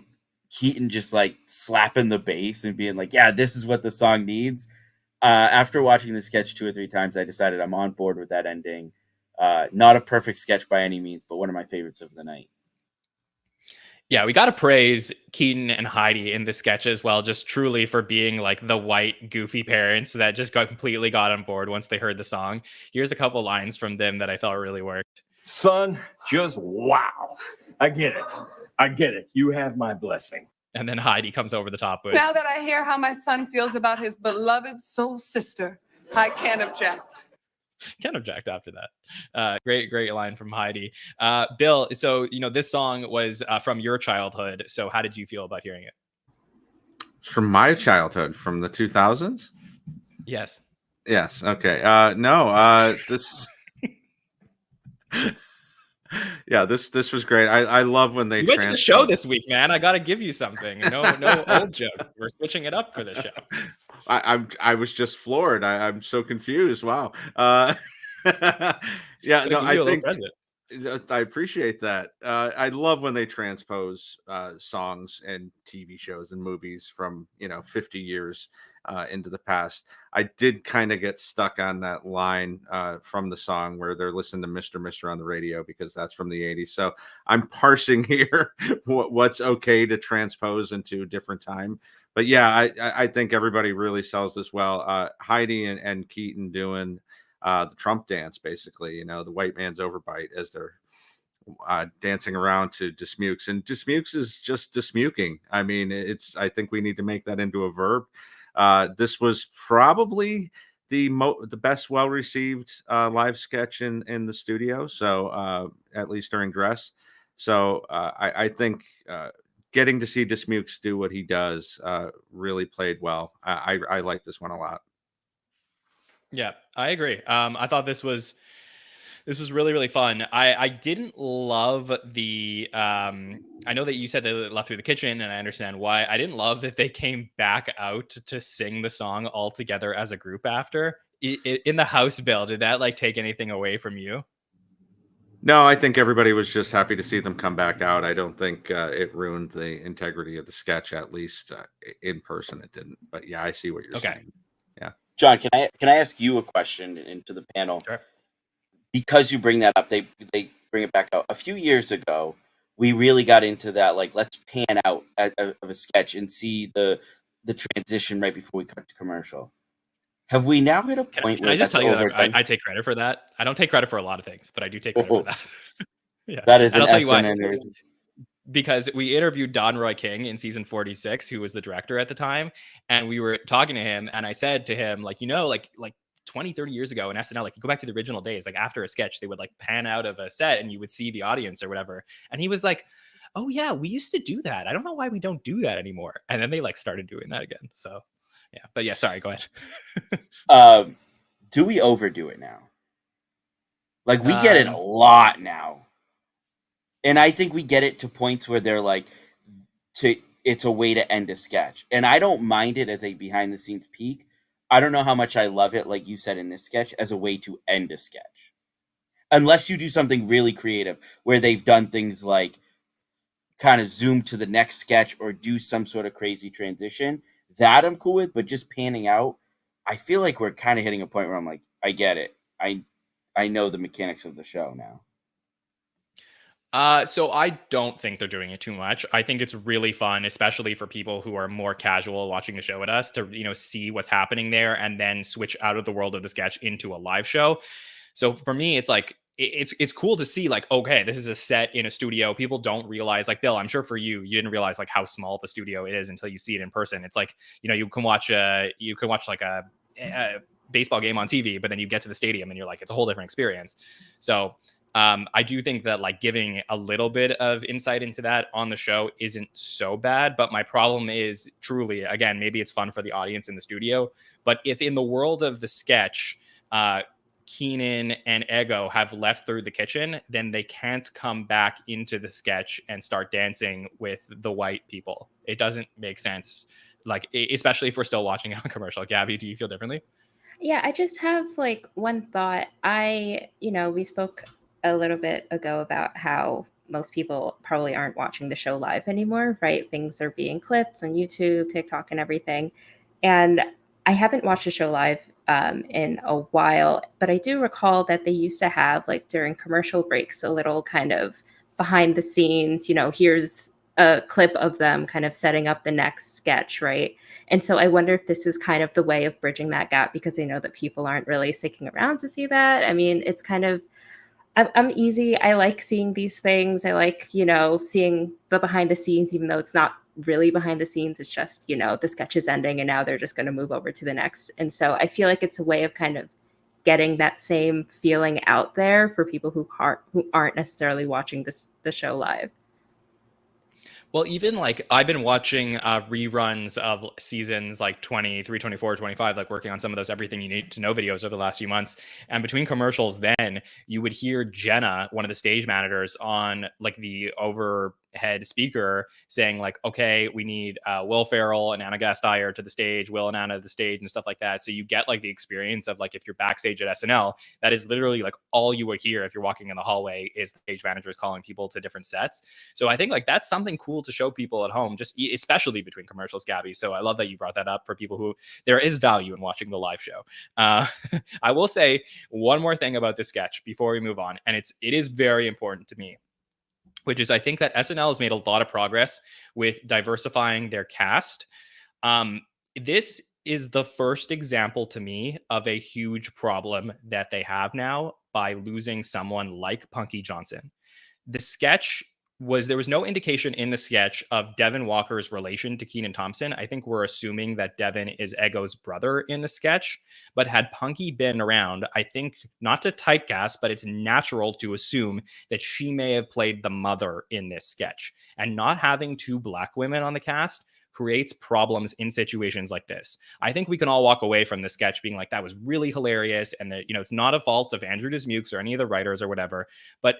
Keaton just like slapping the bass and being like, yeah, this is what the song needs. After watching the sketch 2 or 3 times, I decided I'm on board with that ending. Not a perfect sketch by any means, but one of my favorites of the night. Yeah, we got to praise Keaton and Heidi in the sketch as well, just truly for being like the white goofy parents that just completely got on board once they heard the song. Here's a couple lines from them that I felt really worked. Son, just wow. I get it. You have my blessing. And then Heidi comes over the top with, now that I hear how my son feels about his beloved soul sister, I can't object. Can't object after that. Great line from Heidi. Bill, so this song was from your childhood. So how did you feel about hearing it? From my childhood, from the 2000s? Yes. Yes. Okay. No. This. Yeah. This was great. I love when they You went to the show transpose. this week, man. I got to give you something. No old jokes. We're switching it up for the show. I was just floored. I'm so confused. Wow. Yeah. Gonna No. give I you a little think present. I appreciate that. I love when they transpose songs and TV shows and movies from 50 years into the past. I did kind of get stuck on that line from the song where they're listening to Mr. Mister on the radio because that's from the 80s. So I'm parsing here what's okay to transpose into a different time. But yeah, I think everybody really sells this well. Heidi and Keaton doing the Trump dance, basically, the white man's overbite as they're dancing around to Dismukes, and Dismukes is just dismuking. I mean, I think we need to make that into a verb. This was probably the best well received live sketch in the studio. So at least during dress. So I think getting to see Dismukes do what he does really played well. I like this one a lot. Yeah, I agree. I thought this was really, really fun. I didn't love the I know that you said they left through the kitchen, and I understand why. I didn't love that they came back out to sing the song all together as a group after. In the house, Bill, did that like take anything away from you? No, I think everybody was just happy to see them come back out. I don't think it ruined the integrity of the sketch, at least in person it didn't. But yeah, I see what you're saying. Yeah. John, can I ask you a question into the panel? Sure. Because you bring that up, they bring it back out. A few years ago, we really got into that, like, let's pan out of a sketch and see the transition right before we cut to commercial. Have we now hit a point Can where I just that's tell you overdone? that I take credit for that? I don't take credit for a lot of things, but I do take credit for that. Yeah, That is and an I'll tell you why. SNL. Because we interviewed Don Roy King in season 46, who was the director at the time, and we were talking to him, and I said to him, like 20, 30 years ago in SNL, like you go back to the original days, like after a sketch, they would like pan out of a set and you would see the audience or whatever. And he was like, oh yeah, we used to do that. I don't know why we don't do that anymore. And then they like started doing that again. So yeah, but yeah, sorry, go ahead. Do we overdo it now? Like, we get it a lot now. And I think we get it to points where they're like, it's a way to end a sketch. And I don't mind it as a behind the scenes peek. I don't know how much I love it, like you said in this sketch, as a way to end a sketch. Unless you do something really creative where they've done things like kind of zoom to the next sketch or do some sort of crazy transition. That I'm cool with, but just panning out, I feel like we're kind of hitting a point where I'm like, I get it. I know the mechanics of the show now. So I don't think they're doing it too much. I think it's really fun, especially for people who are more casual watching the show with us, to see what's happening there and then switch out of the world of the sketch into a live show. So for me, it's like it's cool to see, like, okay, this is a set in a studio. People don't realize, like, Bill, I'm sure for you didn't realize like how small the studio is until you see it in person. It's like, you can watch like a baseball game on TV, but then you get to the stadium and you're like, it's a whole different experience. So I do think that like giving a little bit of insight into that on the show isn't so bad. But my problem is truly, again, maybe it's fun for the audience in the studio, but if in the world of the sketch, Keenan and Ego have left through the kitchen, then they can't come back into the sketch and start dancing with the white people. It doesn't make sense. Like, especially if we're still watching a commercial. Gabby, do you feel differently? Yeah, I just have like one thought. We spoke a little bit ago about how most people probably aren't watching the show live anymore, right? Things are being clipped on YouTube, TikTok, and everything. And I haven't watched the show live in a while, but I do recall that they used to have, like, during commercial breaks, a little kind of behind the scenes, here's a clip of them kind of setting up the next sketch, right? And so I wonder if this is kind of the way of bridging that gap, because I know that people aren't really sticking around to see that. I mean, it's kind of, I'm easy. I like seeing these things. I like, seeing the behind the scenes, even though it's not really behind the scenes. It's just, the sketch is ending and now they're just going to move over to the next. And so I feel like it's a way of kind of getting that same feeling out there for people who aren't necessarily watching the show live. Well, even like I've been watching reruns of seasons like 23, 24, 25, like working on some of those everything you need to know videos over the last few months. And between commercials, then you would hear Jenna, one of the stage managers, on like the overhead speaker saying like, okay, we need Will Ferrell and Anna Gasteyer to the stage, Will and Anna to the stage and stuff like that. So you get like the experience of like if you're backstage at SNL, that is literally like all you would hear if you're walking in the hallway is the stage managers calling people to different sets. So I think like that's something cool to show people at home, just especially between commercials, Gabby. So I love that you brought that up for people who there is value in watching the live show. I will say one more thing about this sketch before we move on, and it is very important to me, which is I think that SNL has made a lot of progress with diversifying their cast. This is the first example to me of a huge problem that they have now by losing someone like Punky Johnson. The sketch there was no indication in the sketch of Devin Walker's relation to Kenan Thompson. I think we're assuming that Devin is Eggo's brother in the sketch, but had Punky been around, I think not to typecast, but it's natural to assume that she may have played the mother in this sketch. And not having two Black women on the cast creates problems in situations like this. I think we can all walk away from the sketch being like, that was really hilarious. And that, it's not a fault of Andrew Dismukes or any of the writers or whatever, but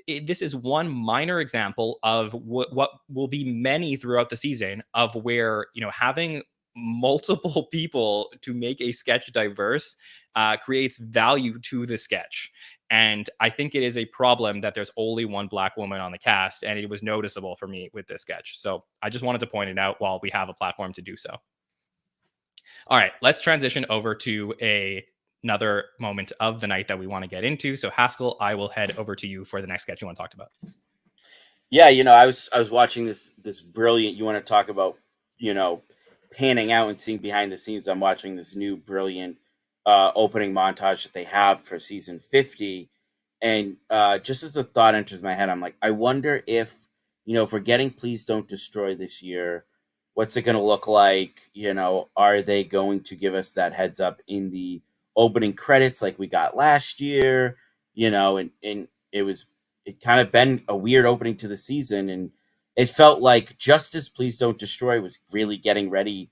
this is one minor example of what will be many throughout the season of where, having multiple people to make a sketch diverse creates value to the sketch. And I think it is a problem that there's only one Black woman on the cast, and it was noticeable for me with this sketch. So I just wanted to point it out while we have a platform to do so. All right, let's transition over to another moment of the night that we want to get into. So Haskell, I will head over to you for the next sketch you want to talk about. Yeah, I was watching this brilliant, you want to talk about, panning out and seeing behind the scenes. I'm watching this new brilliant opening montage that they have for season 50. And just as the thought enters my head, I'm like, I wonder if, if we're getting Please Don't Destroy this year, what's it going to look like? Are they going to give us that heads up in the opening credits like we got last year? And it kind of been a weird opening to the season, and it felt like just as Please Don't Destroy was really getting ready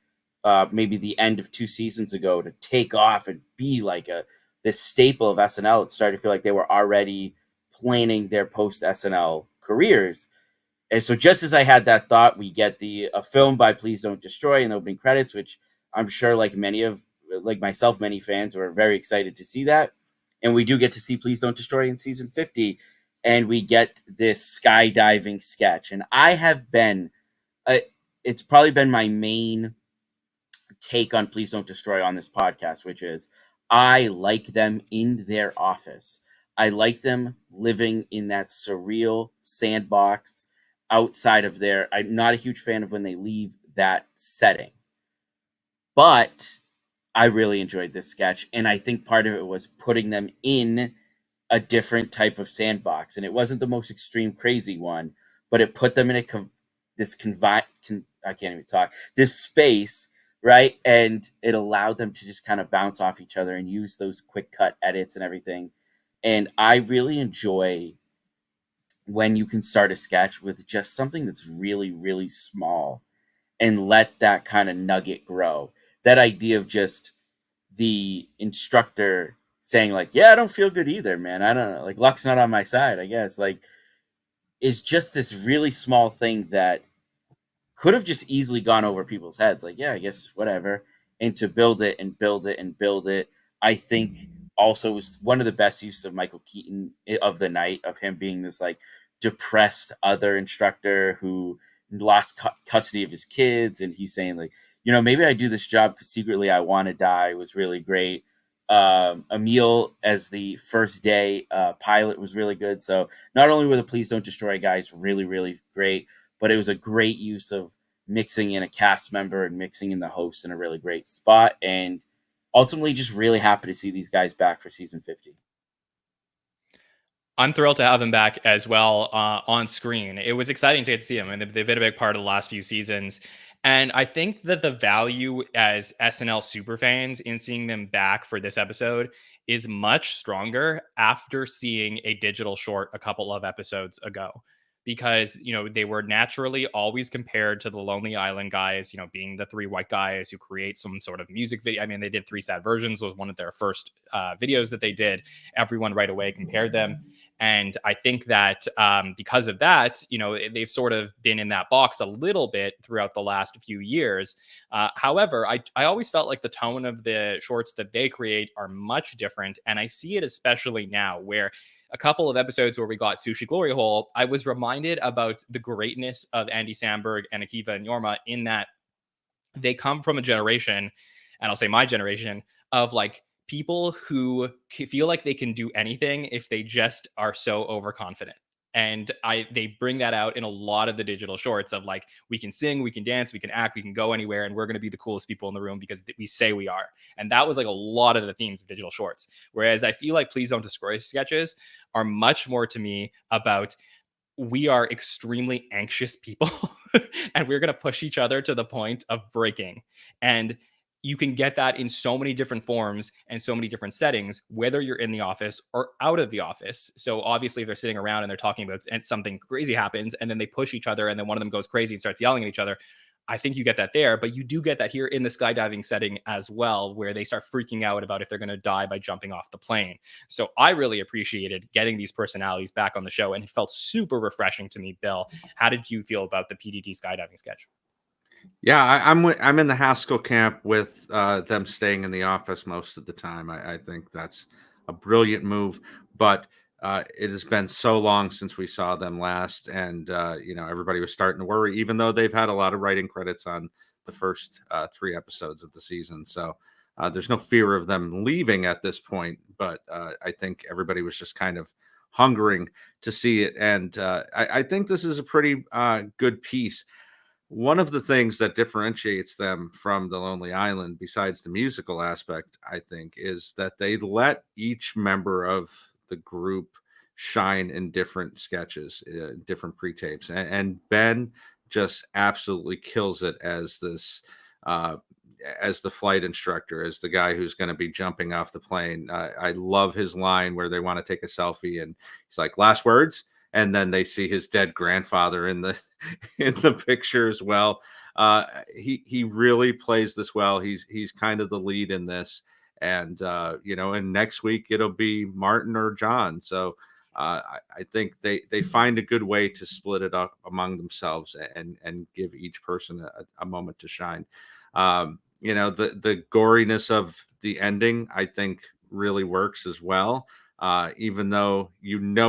maybe the end of 2 seasons ago to take off and be like this staple of SNL, it started to feel like they were already planning their post SNL careers. And so just as I had that thought, we get a film by Please Don't Destroy in the opening credits, which I'm sure like myself, many fans were very excited to see that. And we do get to see Please Don't Destroy in season 50. And we get this skydiving sketch. And I have been, it's probably been my main take on Please Don't Destroy on this podcast, which is I like them in their office. I like them living in that surreal sandbox outside of I'm not a huge fan of when they leave that setting. But I really enjoyed this sketch. And I think part of it was putting them in a different type of sandbox. And it wasn't the most extreme crazy one, but it put them in this space, right? And it allowed them to just kind of bounce off each other and use those quick cut edits and everything. And I really enjoy when you can start a sketch with just something that's really, really small and let that kind of nugget grow. That idea of just the instructor saying like, yeah, I don't feel good either, man. I don't know. Like, luck's not on my side, I guess. Like, is just this really small thing that could have just easily gone over people's heads. Like, yeah, I guess whatever. And to build it and build it and build it, I think also was one of the best uses of Michael Keaton of the night, of him being this like depressed other instructor who lost custody of his kids. And he's saying like, maybe I do this job because secretly I want to die, was really great. Emil as the first day pilot was really good. So not only were the Please Don't Destroy guys really, really great, but it was a great use of mixing in a cast member and mixing in the host in a really great spot. And ultimately just really happy to see these guys back for season 50. I'm thrilled to have them back as well on screen. It was exciting to get to see them, and they've been a big part of the last few seasons. And I think that the value as SNL superfans in seeing them back for this episode is much stronger after seeing a digital short a couple of episodes ago. because, they were naturally always compared to the Lonely Island guys, being the three white guys who create some sort of music video. I mean, they did Three Sad Versions was one of their first videos that they did. Everyone right away compared them. And I think that because of that, they've sort of been in that box a little bit throughout the last few years. However, I always felt like the tone of the shorts that they create are much different. And I see it especially now, where a couple of episodes where we got Sushi Glory Hole, I was reminded about the greatness of Andy Samberg and Akiva and Yorma, in that they come from a generation, and I'll say my generation, of like people who feel like they can do anything if they just are so overconfident. And they bring that out in a lot of the digital shorts of like, we can sing, we can dance, we can act, we can go anywhere, and we're going to be the coolest people in the room because we say we are. And that was like a lot of the themes of digital shorts. Whereas I feel like Please Don't Destroy sketches are much more to me about, we are extremely anxious people and we're going to push each other to the point of breaking. And you can get that in so many different forms and so many different settings, whether you're in the office or out of the office. So obviously, if they're sitting around and they're talking about, and something crazy happens, and then they push each other, and then one of them goes crazy and starts yelling at each other, I think you get that there. But you do get that here in the skydiving setting as well, where they start freaking out about if they're going to die by jumping off the plane. So I really appreciated getting these personalities back on the show, and it felt super refreshing to me. Bill, how did you feel about the PDD skydiving sketch? Yeah, I'm in the Haskell camp with them staying in the office most of the time. I think that's a brilliant move, but it has been so long since we saw them last, and everybody was starting to worry, even though they've had a lot of writing credits on the first 3 episodes of the season. So there's no fear of them leaving at this point, but I think everybody was just kind of hungering to see it, and I think this is a pretty good piece. One of the things that differentiates them from the Lonely Island, besides the musical aspect, I think, is that they let each member of the group shine in different sketches, different pre-tapes. And Ben just absolutely kills it as this, as the flight instructor, as the guy who's going to be jumping off the plane. I love his line where they want to take a selfie, and he's like, "Last words." And then they see his dead grandfather in the picture as well. He really plays this well. He's kind of the lead in this, and and next week it'll be Martin or John. So I think they find a good way to split it up among themselves and give each person a moment to shine. The goriness of the ending, I think, really works as well. Even though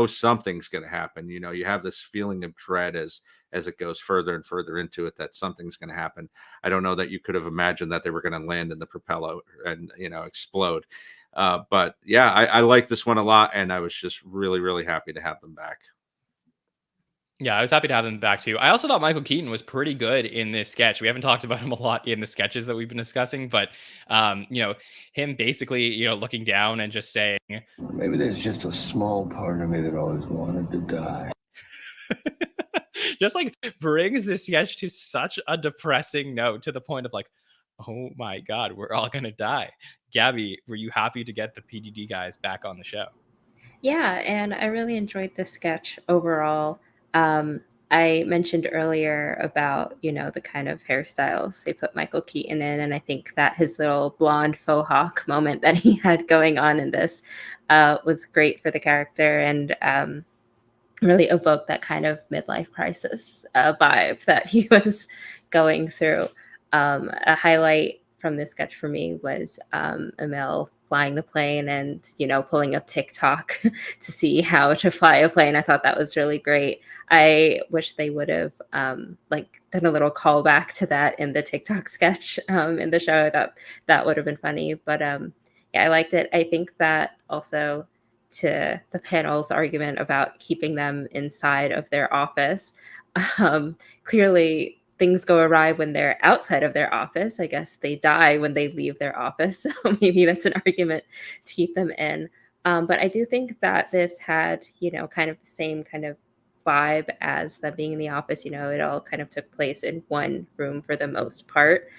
something's going to happen, you have this feeling of dread as it goes further and further into it, that something's going to happen. I don't know that you could have imagined that they were going to land in the propeller and explode. But yeah, I like this one a lot, and I was just really, really happy to have them back. Yeah, I was happy to have him back too. I also thought Michael Keaton was pretty good in this sketch. We haven't talked about him a lot in the sketches that we've been discussing, but him basically, looking down and just saying, maybe there's just a small part of me that always wanted to die. Just like brings this sketch to such a depressing note, to the point of like, oh my God, we're all gonna die. Gabby, were you happy to get the PDD guys back on the show? Yeah, and I really enjoyed the sketch overall. I mentioned earlier about, the kind of hairstyles they put Michael Keaton in, and I think that his little blonde faux hawk moment that he had going on in this was great for the character, and really evoked that kind of midlife crisis vibe that he was going through. A highlight from this sketch for me was Emil flying the plane and, pulling up TikTok to see how to fly a plane. I thought that was really great. I wish they would have done a little callback to that in the TikTok sketch in the show. I thought that would have been funny. But yeah, I liked it. I think that also, to the panel's argument about keeping them inside of their office, clearly things go awry when they're outside of their office. I guess they die when they leave their office. So maybe that's an argument to keep them in. But I do think that this had, kind of the same kind of vibe as them being in the office. It all kind of took place in one room for the most part.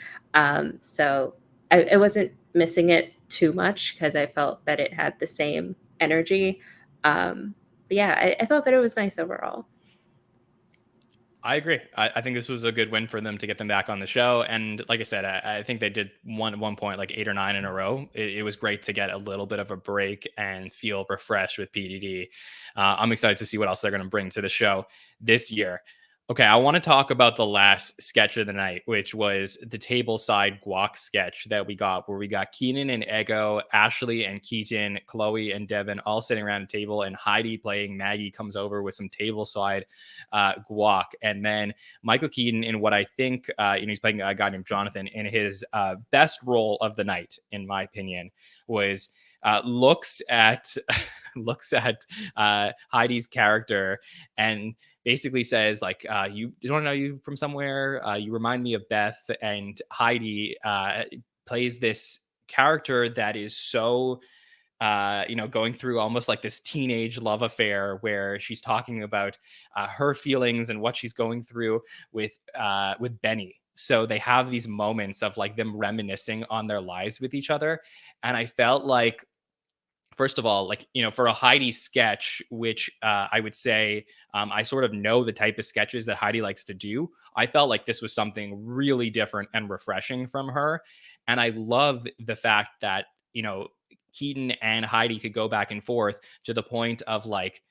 So I wasn't missing it too much, because I felt that it had the same energy. But yeah, I thought that it was nice overall. I agree. I think this was a good win for them to get them back on the show. And like I said, I think they did one at one point, like 8 or 9 in a row. It was great to get a little bit of a break and feel refreshed with PDD. I'm excited to see what else they're going to bring to the show this year. Okay, I want to talk about the last sketch of the night, which was the Tableside guac sketch that we got, where we got Keenan and Ego, Ashley and Keaton, Chloe and Devin all sitting around a table, and Heidi playing Maggie comes over with some Tableside guac. And then Michael Keaton, in what I think, he's playing a guy named Jonathan, in his best role of the night, in my opinion, was looks at Heidi's character and basically says, like, you don't know you from somewhere, you remind me of Beth. And Heidi plays this character that is so going through almost like this teenage love affair, where she's talking about her feelings and what she's going through with Benny. So they have these moments of like them reminiscing on their lives with each other. And I felt like, first of all, like, for a Heidi sketch, which I would say I sort of know the type of sketches that Heidi likes to do, I felt like this was something really different and refreshing from her. And I love the fact that, Keaton and Heidi could go back and forth to the point of like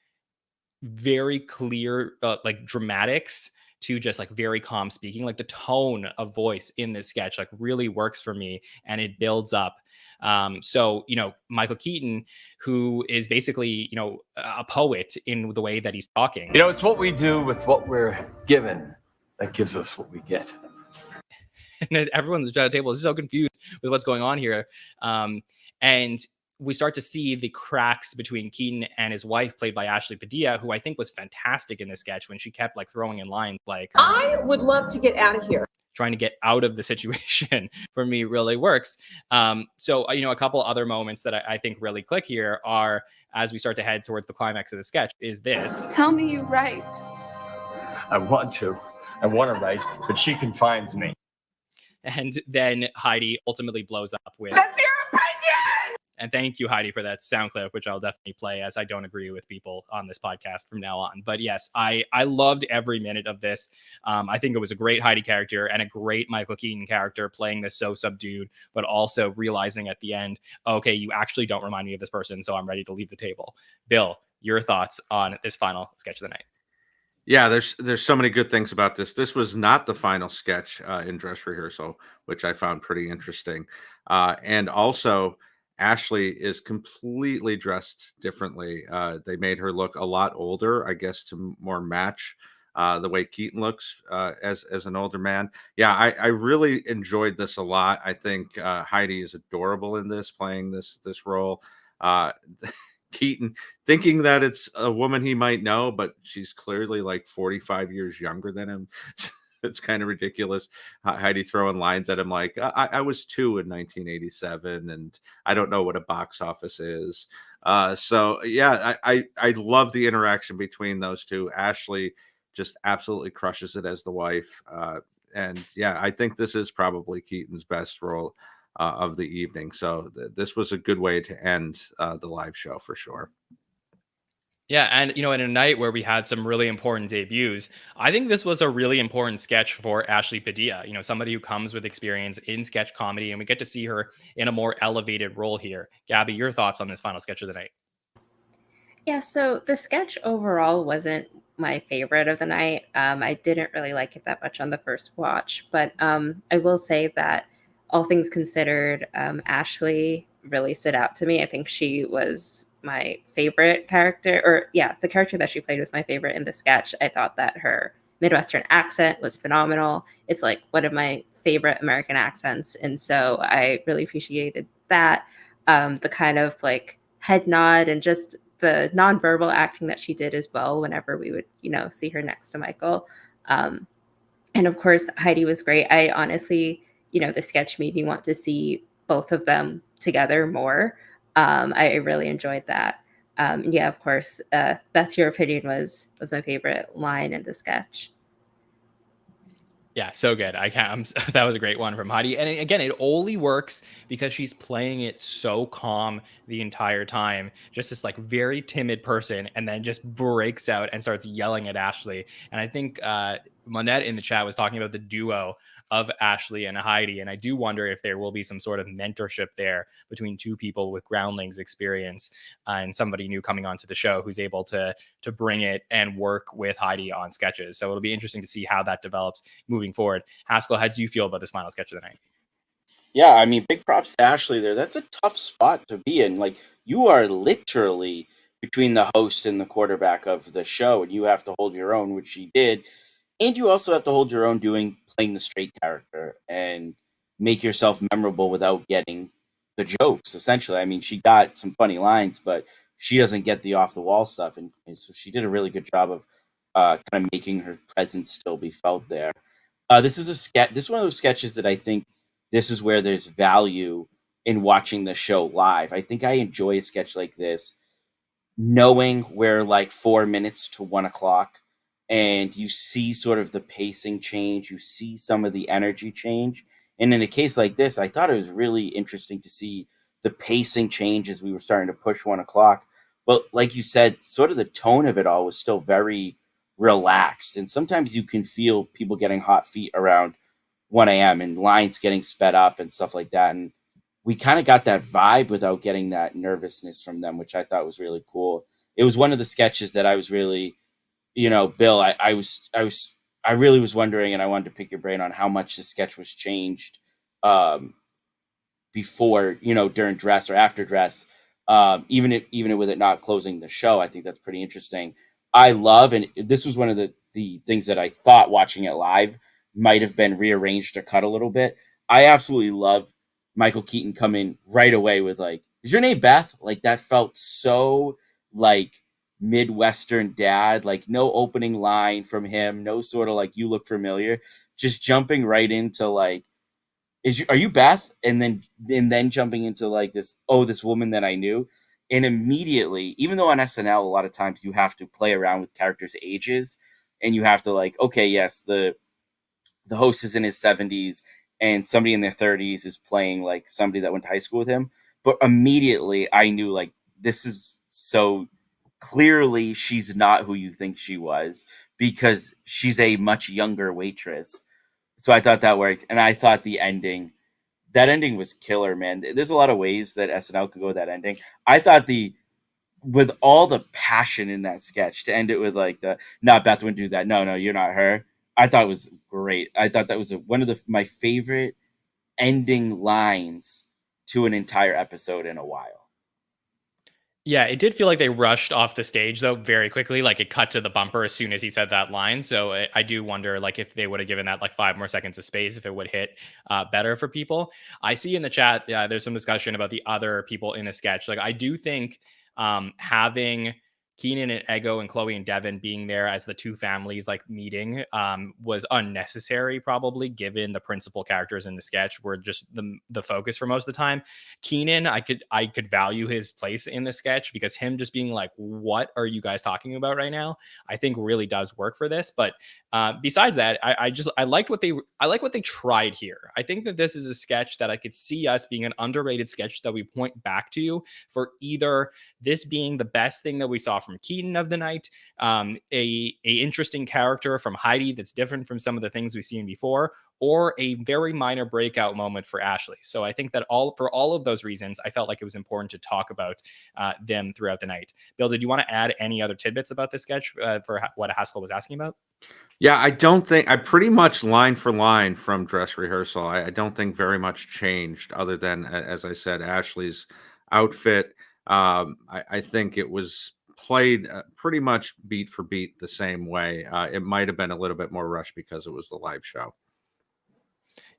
very clear, like dramatics, to just like very calm speaking. Like the tone of voice in this sketch like really works for me, and it builds up. So Michael Keaton, who is basically a poet in the way that he's talking. It's what we do with what we're given that gives us what we get. And everyone's at the table is so confused with what's going on here. And we start to see the cracks between Keaton and his wife, played by Ashley Padilla, who I think was fantastic in this sketch when she kept like throwing in lines like, I would love to get out of here. Trying to get out of the situation for me really works. So a couple other moments that I think really click here are, as we start to head towards the climax of the sketch, is this. Tell me you write. I want to write, but she confines me. And then Heidi ultimately blows up with, That's your opinion! and thank you, Heidi, for that sound clip, which I'll definitely play, as I don't agree with people on this podcast from now on. But yes, I loved every minute of this. I think it was a great Heidi character and a great Michael Keaton character, playing this so subdued, but also realizing at the end, okay, you actually don't remind me of this person, so I'm ready to leave the table. Bill, your thoughts on this final sketch of the night? Yeah, there's so many good things about this. This was not the final sketch in dress rehearsal, which I found pretty interesting. And also, Ashley is completely dressed differently. They made her look a lot older, I guess, to more match the way Keaton looks as an older man. Yeah, I really enjoyed this a lot. I think Heidi is adorable in this, playing this role. Keaton thinking that it's a woman he might know, but she's clearly like 45 years younger than him. It's kind of ridiculous. Heidi throwing lines at him like, I was 2 in 1987 and I don't know what a box office is. So yeah, I love the interaction between those two. Ashley just absolutely crushes it as the wife. And yeah, I think this is probably Keaton's best role of the evening. So this was a good way to end the live show for sure. Yeah, and in a night where we had some really important debuts, I think this was a really important sketch for Ashley Padilla, somebody who comes with experience in sketch comedy, and we get to see her in a more elevated role here. Gabby, your thoughts on this final sketch of the night? Yeah, so the sketch overall wasn't my favorite of the night. I didn't really like it that much on the first watch, but I will say that all things considered, Ashley really stood out to me. I think she was my favorite character, or yeah, the character that she played was my favorite in the sketch. I thought that her Midwestern accent was phenomenal. It's like one of my favorite American accents. And so I really appreciated that. The kind of like head nod and just the nonverbal acting that she did as well whenever we would, see her next to Michael. And of course, Heidi was great. I honestly, the sketch made me want to see both of them together more. I really enjoyed that. Yeah, of course, that's your opinion was my favorite line in the sketch. Yeah, so good. That was a great one from Heidi. And again, it only works because she's playing it so calm the entire time. Just this like very timid person, and then just breaks out and starts yelling at Ashley. And I think Monette in the chat was talking about the duo of Ashley and Heidi. And I do wonder if there will be some sort of mentorship there between two people with groundlings experience and somebody new coming onto the show who's able to bring it and work with Heidi on sketches. So it'll be interesting to see how that develops moving forward. Haskell, how do you feel about this final sketch of the night? Yeah, I mean, big props to Ashley there. That's a tough spot to be in. Like, you are literally between the host and the quarterback of the show, and you have to hold your own, which she did. And you also have to hold your own playing the straight character and make yourself memorable without getting the jokes, essentially. I mean, she got some funny lines, but she doesn't get the off the wall stuff. And so she did a really good job of kind of making her presence still be felt there. This is a sketch. This is one of those sketches that I think this is where there's value in watching the show live. I think I enjoy a sketch like this, knowing we're like 4 minutes to 1 o'clock, and you see sort of the pacing change, you see some of the energy change. And in a case like this, I thought it was really interesting to see the pacing change as we were starting to push 1 o'clock. But like you said, sort of the tone of it all was still very relaxed. And sometimes you can feel people getting hot feet around 1 a.m. and lines getting sped up and stuff like that. And we kind of got that vibe without getting that nervousness from them, which I thought was really cool. It was one of the sketches that I was really, Bill, I really was wondering, and I wanted to pick your brain on how much the sketch was changed before, during dress or after dress, even with it not closing the show. I think that's pretty interesting. I love, and this was one of the things that I thought watching it live might have been rearranged or cut a little bit. I absolutely love Michael Keaton come in right away with like, "Is your name Beth?" Like, that felt so like Midwestern dad, like no opening line from him, no sort of like, "You look familiar," just jumping right into like, are you Beth? And then jumping into like this woman that I knew. And immediately, even though on SNL, a lot of times you have to play around with characters' ages and you have to like, okay, yes, the host is in his 70s and somebody in their 30s is playing like somebody that went to high school with him. But immediately I knew like, this is so clearly she's not who you think she was, because she's a much younger waitress. So I thought that worked. And I thought that ending was killer, man. There's a lot of ways that SNL could go with that ending. I thought with all the passion in that sketch, to end it with like "Not Beth wouldn't do that. No, you're not her." I thought it was great. I thought that was one of my favorite ending lines to an entire episode in a while. Yeah, it did feel like they rushed off the stage though very quickly. Like, it cut to the bumper as soon as he said that line. So I do wonder, like, if they would have given that like 5 more seconds of space, if it would hit better for people. I see in the chat, there's some discussion about the other people in the sketch. Like, I do think having Keenan and Ego and Chloe and Devin being there as the two families like meeting was unnecessary, probably, given the principal characters in the sketch were just the focus for most of the time. Keenan, I could value his place in the sketch, because him just being like, "What are you guys talking about right now?" I think really does work for this. But besides that, I liked what they tried here. I think that this is a sketch that I could see us being an underrated sketch that we point back to for either this being the best thing that we saw from Keaton of the night, a interesting character from Heidi that's different from some of the things we've seen before, or a very minor breakout moment for Ashley. So I think that for all of those reasons, I felt like it was important to talk about them throughout the night. Bill, did you want to add any other tidbits about this sketch for what Haskell was asking about? Yeah, I pretty much line for line from dress rehearsal. I don't think very much changed, other than, as I said, Ashley's outfit. I think it was played pretty much beat for beat the same way. It might have been a little bit more rushed because it was the live show.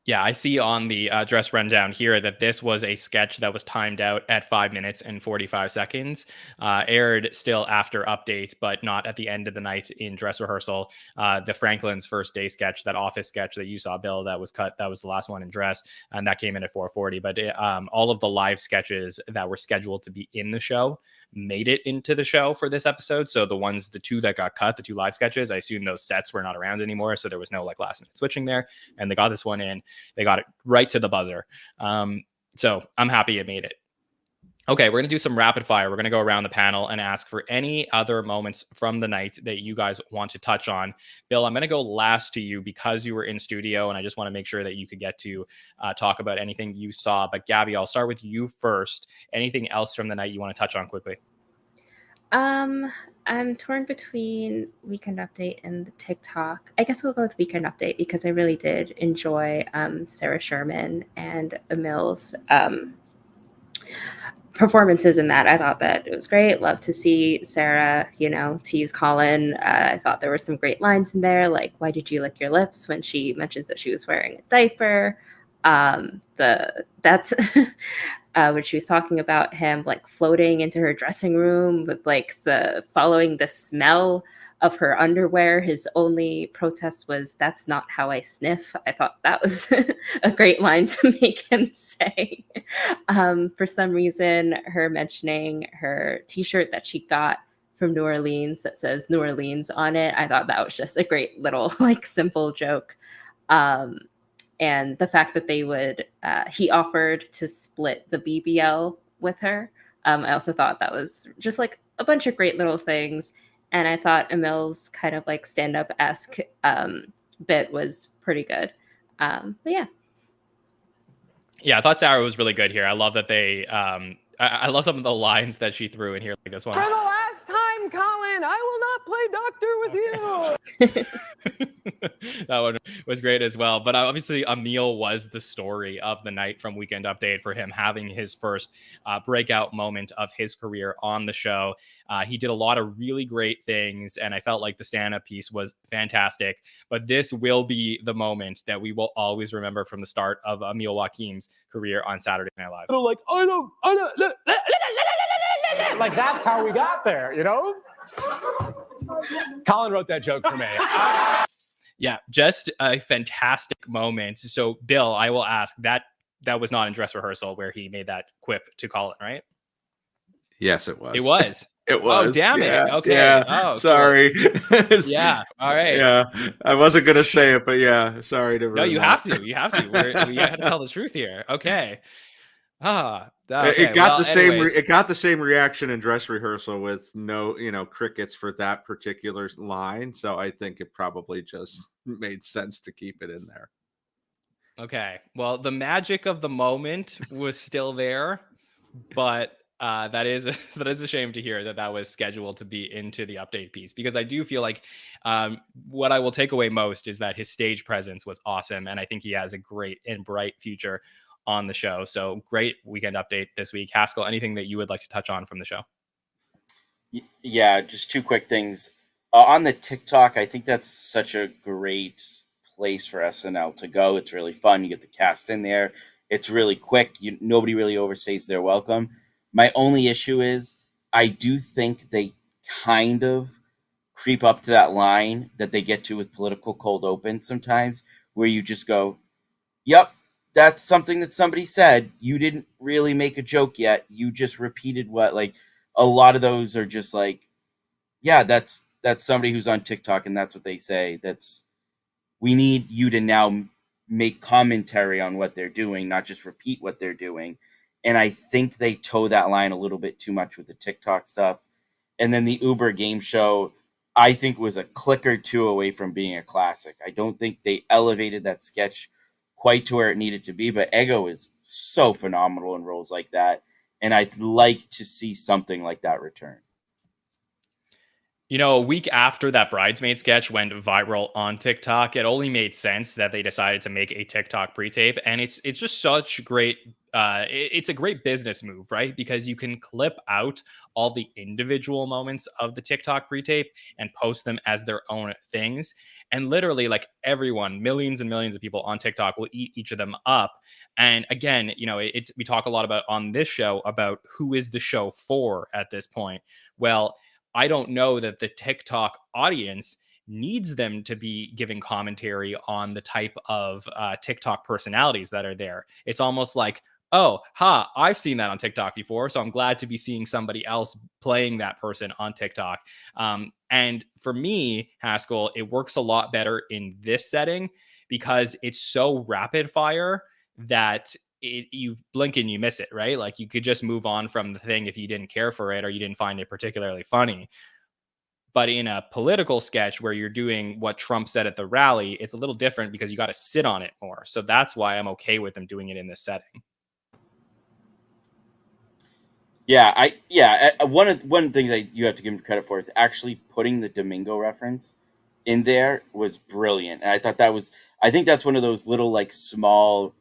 Yeah, I see on the dress rundown here that this was a sketch that was timed out at 5 minutes and 45 seconds. Aired still after update, but not at the end of the night in dress rehearsal. The Franklin's first day sketch, that office sketch that you saw, Bill, that was cut. That was the last one in dress, and that came in at 4:40. But all of the live sketches that were scheduled to be in the show made it into the show for this episode. So the two that got cut, the two live sketches, I assume those sets were not around anymore. So there was no like last minute switching there, and they got this one in. They got it right to the buzzer. So I'm happy it made it. Okay, we're going to do some rapid fire. We're going to go around the panel and ask for any other moments from the night that you guys want to touch on. Bill, I'm going to go last to you because you were in studio, and I just want to make sure that you could get to talk about anything you saw. But Gabby, I'll start with you first. Anything else from the night you want to touch on quickly? I'm torn between Weekend Update and the TikTok. I guess we'll go with Weekend Update because I really did enjoy Sarah Sherman and Emil's performances in that. I thought that it was great. Love to see Sarah, tease Colin. I thought there were some great lines in there, like "Why did you lick your lips?" when she mentions that she was wearing a diaper. That's when she was talking about him like floating into her dressing room with like following the smell of her underwear. His only protest was, "That's not how I sniff." I thought that was a great line to make him say. For some reason, her mentioning her t-shirt that she got from New Orleans that says New Orleans on it, I thought that was just a great little like simple joke. And the fact that he offered to split the BBL with her. I also thought that was just like a bunch of great little things. And I thought Emil's kind of like stand-up-esque bit was pretty good. But yeah. Yeah, I thought Sarah was really good here. I love that I love some of the lines that she threw in here, like this one. For the last time, Colin, I will not play doctor with you. That one was great as well. But obviously, Emil was the story of the night from Weekend Update for him having his first breakout moment of his career on the show. He did a lot of really great things, and I felt like the stand-up piece was fantastic. But this will be the moment that we will always remember from the start of Emil Joachim's career on Saturday Night Live. So like, I don't, like that's how we got there, Colin wrote that joke for me. Yeah, just a fantastic moment. So, Bill, I will ask, that was not in dress rehearsal where he made that quip to Colin, right? Yes, it was. It was. It was. Oh, damn yeah, it. Okay. Yeah. Oh, sorry. Cool. Yeah. All right. Yeah. I wasn't going to say it, but yeah. Sorry to ruin No, you that. have to. You have to. We have to tell the truth here. Okay. Okay. It got anyways. It got the same reaction in dress rehearsal with no, crickets for that particular line. So I think it probably just made sense to keep it in there. Okay. Well, the magic of the moment was still there, but that is a shame to hear that was scheduled to be into the update piece, because I do feel like what I will take away most is that his stage presence was awesome, and I think he has a great and bright future on the show. So great Weekend Update this week. Haskell, anything that you would like to touch on from the show? Yeah, just two quick things. On the TikTok, I think that's such a great place for SNL to go. It's really fun. You get the cast in there. It's really quick. Nobody really overstays their welcome. My only issue is I do think they kind of creep up to that line that they get to with political cold open sometimes, where you just go, yep, that's something that somebody said. You didn't really make a joke yet. You just repeated what, like, a lot of those are just like, yeah, that's somebody who's on TikTok and that's what they say. We need you to now make commentary on what they're doing, not just repeat what they're doing. And I think they toe that line a little bit too much with the TikTok stuff. And then the Uber game show, I think, was a click or two away from being a classic. I don't think they elevated that sketch quite to where it needed to be, but Ego is so phenomenal in roles like that. And I'd like to see something like that return. A week after that bridesmaid sketch went viral on TikTok, it only made sense that they decided to make a TikTok pre-tape. And it's just such great. It's a great business move, right? Because you can clip out all the individual moments of the TikTok pre-tape and post them as their own things. And literally, like, everyone, millions and millions of people on TikTok will eat each of them up. And again, we talk a lot about on this show about who is the show for at this point. Well, I don't know that the TikTok audience needs them to be giving commentary on the type of TikTok personalities that are there. It's almost like, oh, I've seen that on TikTok before, so I'm glad to be seeing somebody else playing that person on TikTok. And for me, Haskell, it works a lot better in this setting because it's so rapid fire that you blink and you miss it, right? Like you could just move on from the thing if you didn't care for it or you didn't find it particularly funny. But in a political sketch where you're doing what Trump said at the rally, it's a little different because you got to sit on it more. So that's why I'm okay with them doing it in this setting. One thing that you have to give him credit for is actually putting the Domingo reference in there was brilliant. And I think that's one of those little like small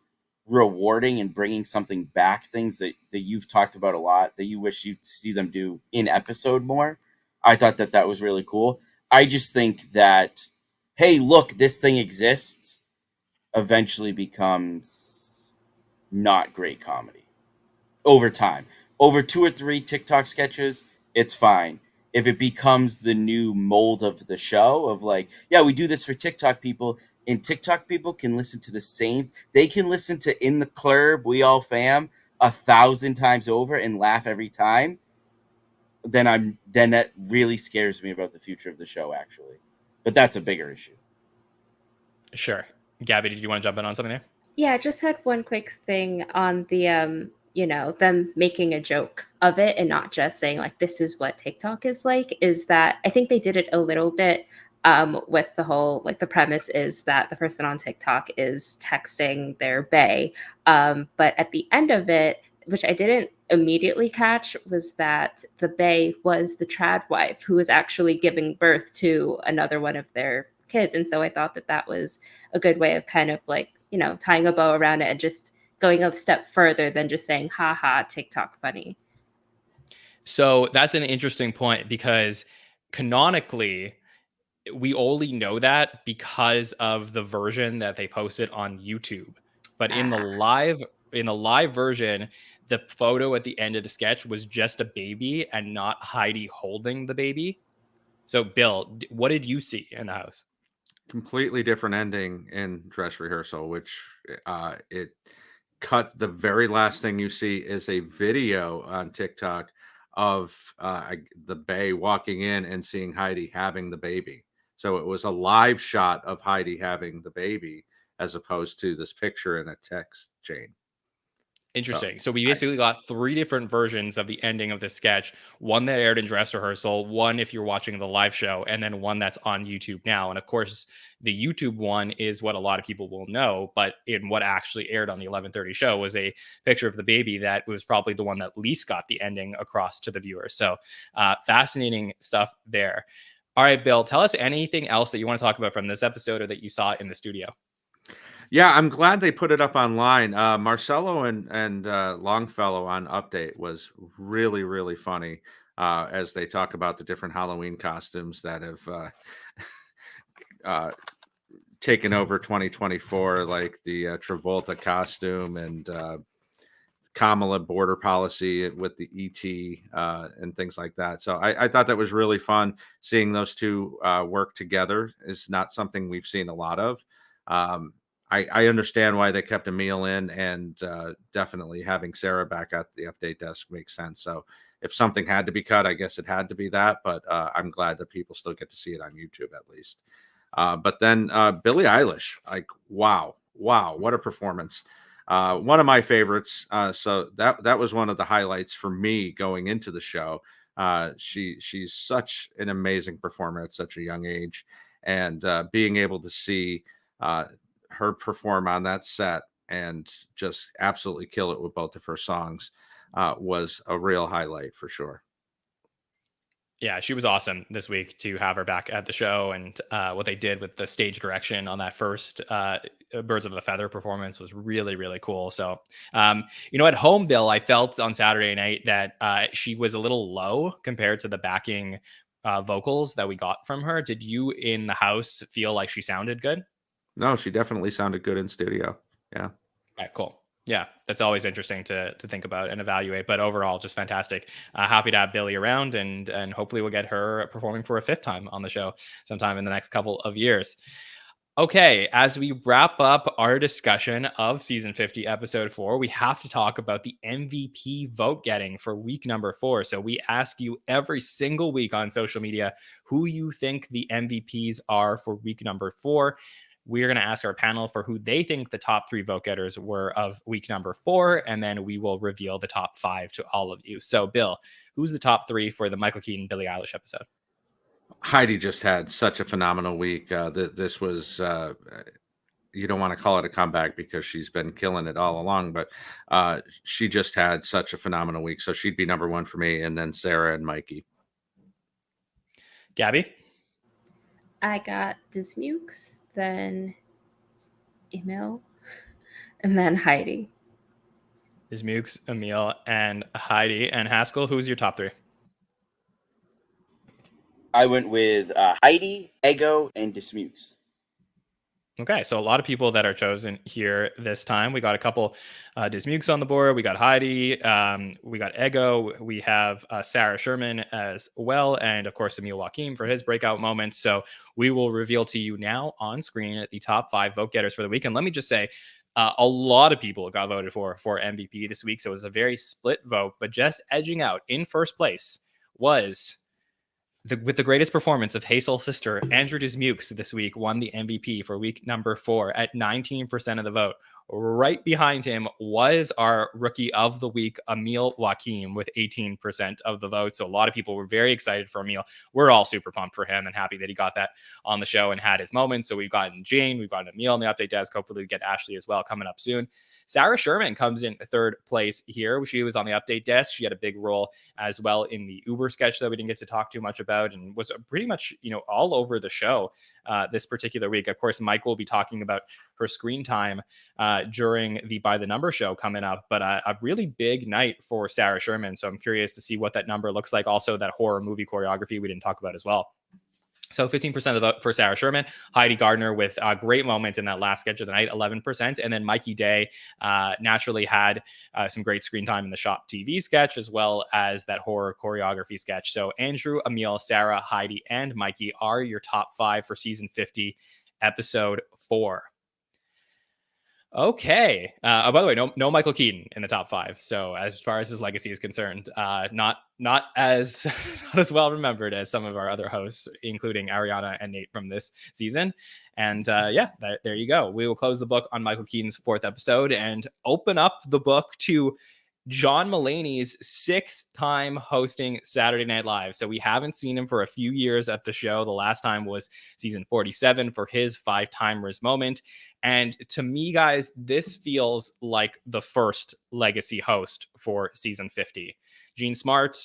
rewarding and bringing something back things that you've talked about a lot that you wish you'd see them do in episode more. I thought that was really cool. I just think that, hey, look, this thing exists eventually becomes not great comedy over time. Over 2 or 3 TikTok sketches, it's fine. If it becomes the new mold of the show of like, yeah, we do this for TikTok people, and TikTok people can listen to the same. They can listen to In the Club, We All Fam 1,000 times over and laugh every time. Then that really scares me about the future of the show, actually. But that's a bigger issue. Sure. Gabby, did you want to jump in on something there? Yeah, I just had one quick thing on the them making a joke of it and not just saying like this is what TikTok is like, is that I think they did it a little bit with the whole, like the premise is that the person on TikTok is texting their bae. But at the end of it, which I didn't immediately catch, was that the bae was the trad wife who was actually giving birth to another one of their kids. And so I thought that was a good way of kind of like, tying a bow around it and just going a step further than just saying, haha, TikTok funny. So that's an interesting point because canonically, we only know that because of the version that they posted on YouTube. But in the live version, the photo at the end of the sketch was just a baby and not Heidi holding the baby. So, Bill, what did you see in the house? Completely different ending in dress rehearsal, which it cut. The very last thing you see is a video on TikTok of the bae walking in and seeing Heidi having the baby. So it was a live shot of Heidi having the baby as opposed to this picture in a text chain. Interesting. So we basically got 3 different versions of the ending of the sketch. One that aired in dress rehearsal, one if you're watching the live show, and then one that's on YouTube now. And of course, the YouTube one is what a lot of people will know, but in what actually aired on the 11:30 show was a picture of the baby that was probably the one that least got the ending across to the viewer. So fascinating stuff there. All right, Bill, tell us anything else that you want to talk about from this episode or that you saw in the studio. Yeah, I'm glad they put it up online. Marcelo and Longfellow on Update was really, really funny as they talk about the different Halloween costumes that have taken over 2024, like the Travolta costume and Kamala border policy with the ET and things like that. So I thought that was really fun. Seeing those two work together is not something we've seen a lot of. I understand why they kept Emil in, and definitely having Sarah back at the update desk makes sense. So if something had to be cut, I guess it had to be that, but I'm glad that people still get to see it on YouTube at least. But then Billie Eilish, like, wow, what a performance. One of my favorites. So that was one of the highlights for me going into the show. She's such an amazing performer at such a young age, and being able to see her perform on that set and just absolutely kill it with both of her songs was a real highlight for sure. Yeah, she was awesome this week to have her back at the show, and what they did with the stage direction on that first Birds of a Feather performance was really, really cool. So, at home, Bill, I felt on Saturday night that she was a little low compared to the backing vocals that we got from her. Did you in the house feel like she sounded good? No, she definitely sounded good in studio. Yeah. All right, cool. Yeah, that's always interesting to think about and evaluate, but overall, just fantastic. Happy to have Billie around, and hopefully we'll get her performing for a 5th time on the show sometime in the next couple of years. Okay, as we wrap up our discussion of season 50, episode 4, we have to talk about the MVP vote getting for week number 4. So we ask you every single week on social media who you think the MVPs are for week number 4. We're going to ask our panel for who they think the top 3 vote getters were of week number 4, and then we will reveal the top 5 to all of you. So, Bill, who's the top 3 for the Michael Keaton, Billie Eilish episode? Heidi just had such a phenomenal week. This was, you don't want to call it a comeback because she's been killing it all along, but she just had such a phenomenal week. So she'd be number 1 for me, and then Sarah and Mikey. Gabby? I got Dismukes, then Emil, and then Heidi. Dismukes, Emil, and Heidi. And Haskell, who's your top 3? I went with Heidi, Ego, and Dismukes. Okay, so a lot of people that are chosen here this time. We got a couple Dismukes on the board. We got Heidi. We got Ego. We have Sarah Sherman as well. And of course, Emil Joachim for his breakout moments. So we will reveal to you now on screen at the top 5 vote getters for the week. And let me just say, a lot of people got voted for MVP this week. So it was a very split vote, but just edging out in first place was... with the greatest performance of Hazel's sister, Andrew Dismukes this week won the MVP for week number 4 at 19% of the vote. Right behind him was our rookie of the week, Emil Joachim, with 18% of the vote. So a lot of people were very excited for Emil. We're all super pumped for him and happy that he got that on the show and had his moments. So we've gotten Jane, we've gotten Emil on the update desk. Hopefully we get Ashley as well coming up soon. Sarah Sherman comes in 3rd place here. She was on the update desk. She had a big role as well in the Uber sketch that we didn't get to talk too much about, and was pretty much, all over the show this particular week. Of course, Mike will be talking about her screen time during the By the Number show coming up, but a really big night for Sarah Sherman. So I'm curious to see what that number looks like. Also, that horror movie choreography we didn't talk about as well. So 15% of the vote for Sarah Sherman. Heidi Gardner with a great moment in that last sketch of the night, 11%. And then Mikey Day naturally had some great screen time in the Shop TV sketch, as well as that horror choreography sketch. So Andrew, Emil, Sarah, Heidi, and Mikey are your top 5 for season 50, episode 4. Okay. By the way, no Michael Keaton in the top 5. So as far as his legacy is concerned, not as not as well remembered as some of our other hosts, including Ariana and Nate from this season. And there you go. We will close the book on Michael Keaton's 4th episode and open up the book to John Mulaney's 6th time hosting Saturday Night Live. So we haven't seen him for a few years at the show. The last time was season 47 for his 5-timers moment. And to me, guys, this feels like the first legacy host for season 50. Jean Smart,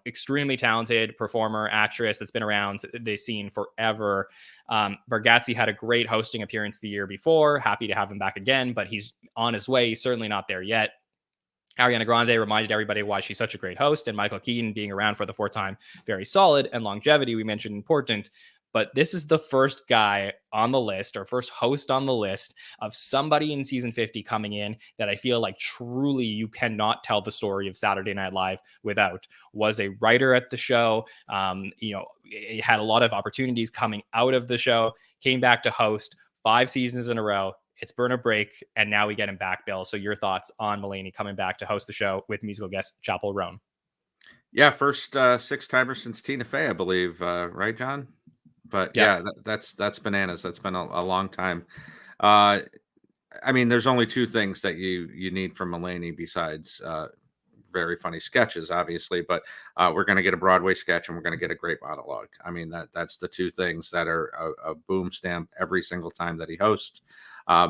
extremely talented performer, actress that's been around the scene forever. Bargatze had a great hosting appearance the year before. Happy to have him back again, but he's on his way. He's certainly not there yet. Ariana Grande reminded everybody why she's such a great host, and Michael Keaton being around for the 4th time, very solid, and longevity we mentioned important. But this is the first guy on the list, or first host on the list, of somebody in season 50 coming in that I feel like truly you cannot tell the story of Saturday Night Live without. Was a writer at the show, it had a lot of opportunities coming out of the show, came back to host 5 seasons in a row. It's burn a break, and now we get him back, Bill. So your thoughts on Mulaney coming back to host the show with musical guest Chapel Roan? Yeah, first 6-timer since Tina Fey, I believe. Right, John? But yeah, that's bananas. That's been a long time. There's only 2 things that you need from Mulaney besides very funny sketches, obviously. But we're going to get a Broadway sketch, and we're going to get a great monologue. That's the 2 things that are a boom stamp every single time that he hosts.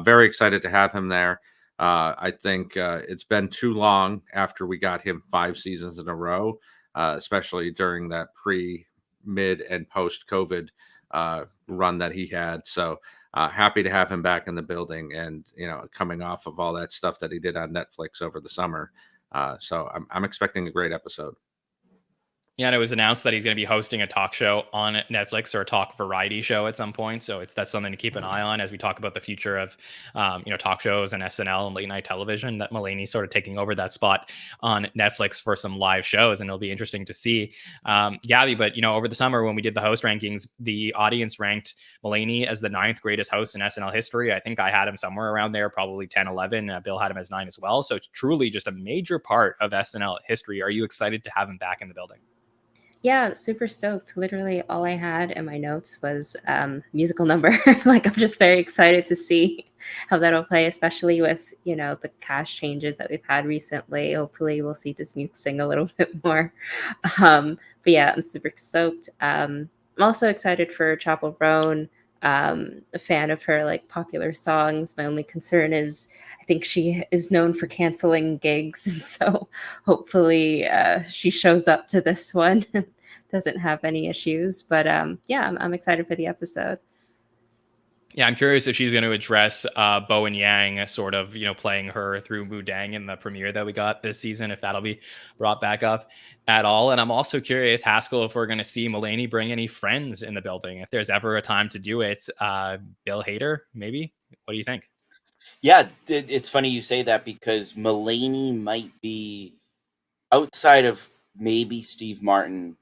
Very excited to have him there. I think it's been too long after we got him 5 seasons in a row, especially during that mid, and post-COVID run that he had. So happy to have him back in the building, and coming off of all that stuff that he did on Netflix over the summer. So I'm expecting a great episode. Yeah, and it was announced that he's going to be hosting a talk show on Netflix, or a talk variety show at some point. So that's something to keep an eye on as we talk about the future of, talk shows and SNL and late night television, that Mulaney's sort of taking over that spot on Netflix for some live shows. And it'll be interesting to see, Gabby. But, over the summer when we did the host rankings, the audience ranked Mulaney as the 9th greatest host in SNL history. I think I had him somewhere around there, probably 10, 11. Bill had him as 9 as well. So it's truly just a major part of SNL history. Are you excited to have him back in the building? Yeah, super stoked. Literally, all I had in my notes was musical number. Like, I'm just very excited to see how that'll play, especially with the cast changes that we've had recently. Hopefully, we'll see Dismukes sing a little bit more. But yeah, I'm super stoked. I'm also excited for Chapel Roan. A fan of her like popular songs. My only concern is I think she is known for canceling gigs, and so hopefully she shows up to this one and doesn't have any issues. But yeah, I'm excited for the episode. Yeah, I'm curious if she's going to address Bo and Yang sort of, playing her through Mudang in the premiere that we got this season, if that'll be brought back up at all. And I'm also curious, Haskell, if we're going to see Mulaney bring any friends in the building, if there's ever a time to do it. Bill Hader, maybe? What do you think? Yeah, it's funny you say that because Mulaney might be outside of maybe Steve Martin.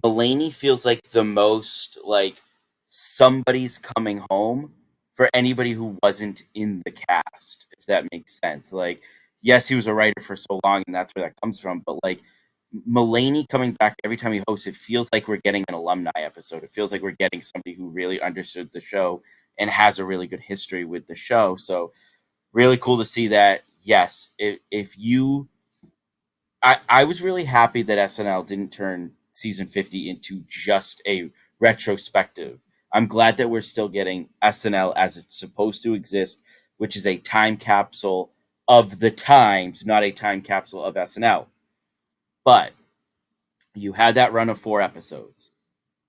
Mulaney feels like the most like somebody's coming home for anybody who wasn't in the cast, if that makes sense. Like, yes, he was a writer for so long, and that's where that comes from. But like Mulaney coming back every time he hosts, it feels like we're getting an alumni episode. It feels like we're getting somebody who really understood the show and has a really good history with the show. So really cool to see that. Yes, if you, I was really happy that SNL didn't turn season 50 into just a retrospective. I'm glad that we're still getting SNL as it's supposed to exist, which is a time capsule of the times, not a time capsule of SNL. But you had that run of 4 episodes.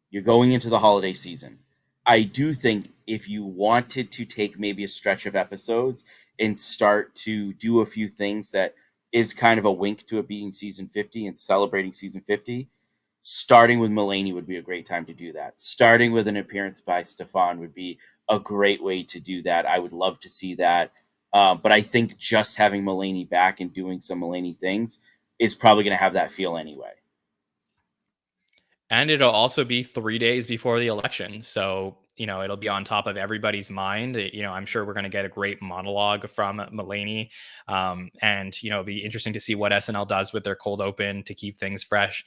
You're going into the holiday season. I do think if you wanted to take maybe a stretch of episodes and start to do a few things that is kind of a wink to it being season 50 and celebrating season 50, starting with Mulaney would be a great time to do that. Starting with an appearance by Stefan would be a great way to do that. I would love to see that. But I think just having Mulaney back and doing some Mulaney things is probably going to have that feel anyway. And it'll also be 3 days before the election. So, it'll be on top of everybody's mind. I'm sure we're going to get a great monologue from Mulaney. And, it'll be interesting to see what SNL does with their cold open to keep things fresh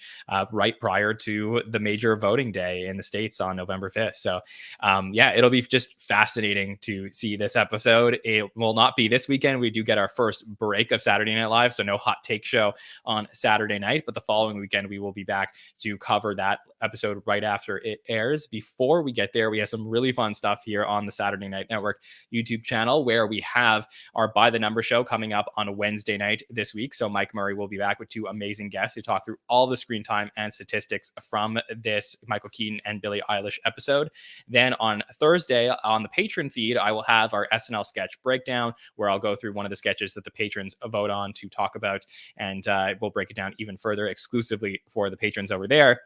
right prior to the major voting day in the States on November 5th. So, yeah, it'll be just fascinating to see this episode. It will not be this weekend. We do get our first break of Saturday Night Live. So no hot take show on Saturday night. But the following weekend, we will be back to cover that episode right after it airs. Before we get there, we have some really fun stuff here on the Saturday Night Network YouTube channel, where we have our By the Number show coming up on a Wednesday night this week. So Mike Murray will be back with 2 amazing guests to talk through all the screen time and statistics from this Michael Keaton and Billie Eilish episode. Then on Thursday on the patron feed, I will have our SNL sketch breakdown, where I'll go through one of the sketches that the patrons vote on to talk about, and we'll break it down even further exclusively for the patrons over there.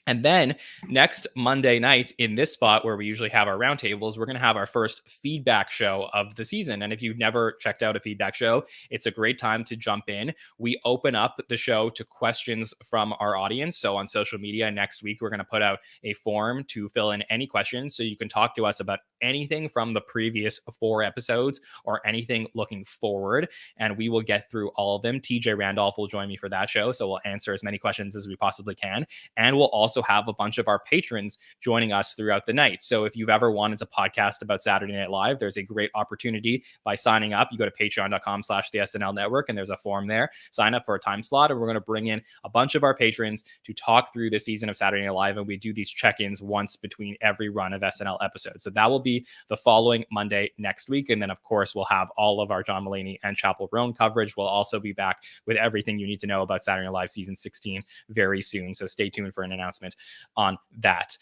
And then next Monday night, in this spot where we usually have our roundtables, we're going to have our first feedback show of the season. And if you've never checked out a feedback show, it's a great time to jump in. We open up the show to questions from our audience. So on social media next week, we're going to put out a form to fill in any questions. So you can talk to us about anything from the previous 4 episodes or anything looking forward, and we will get through all of them. TJ Randolph will join me for that show, so we'll answer as many questions as we possibly can. And we'll also have a bunch of our patrons joining us throughout the night. So if you've ever wanted to podcast about Saturday Night Live, there's a great opportunity by signing up. You go to patreon.com/the SNL Network, and there's a form there. Sign up for a time slot, and we're going to bring in a bunch of our patrons to talk through the season of Saturday Night Live, and we do these check-ins once between every run of SNL episodes. So that will be the following Monday next week. And then, of course, we'll have all of our John Mulaney and Chapel Roan coverage. We'll also be back with everything you need to know about Saturday Night Live season 16 very soon. So stay tuned for an announcement on that.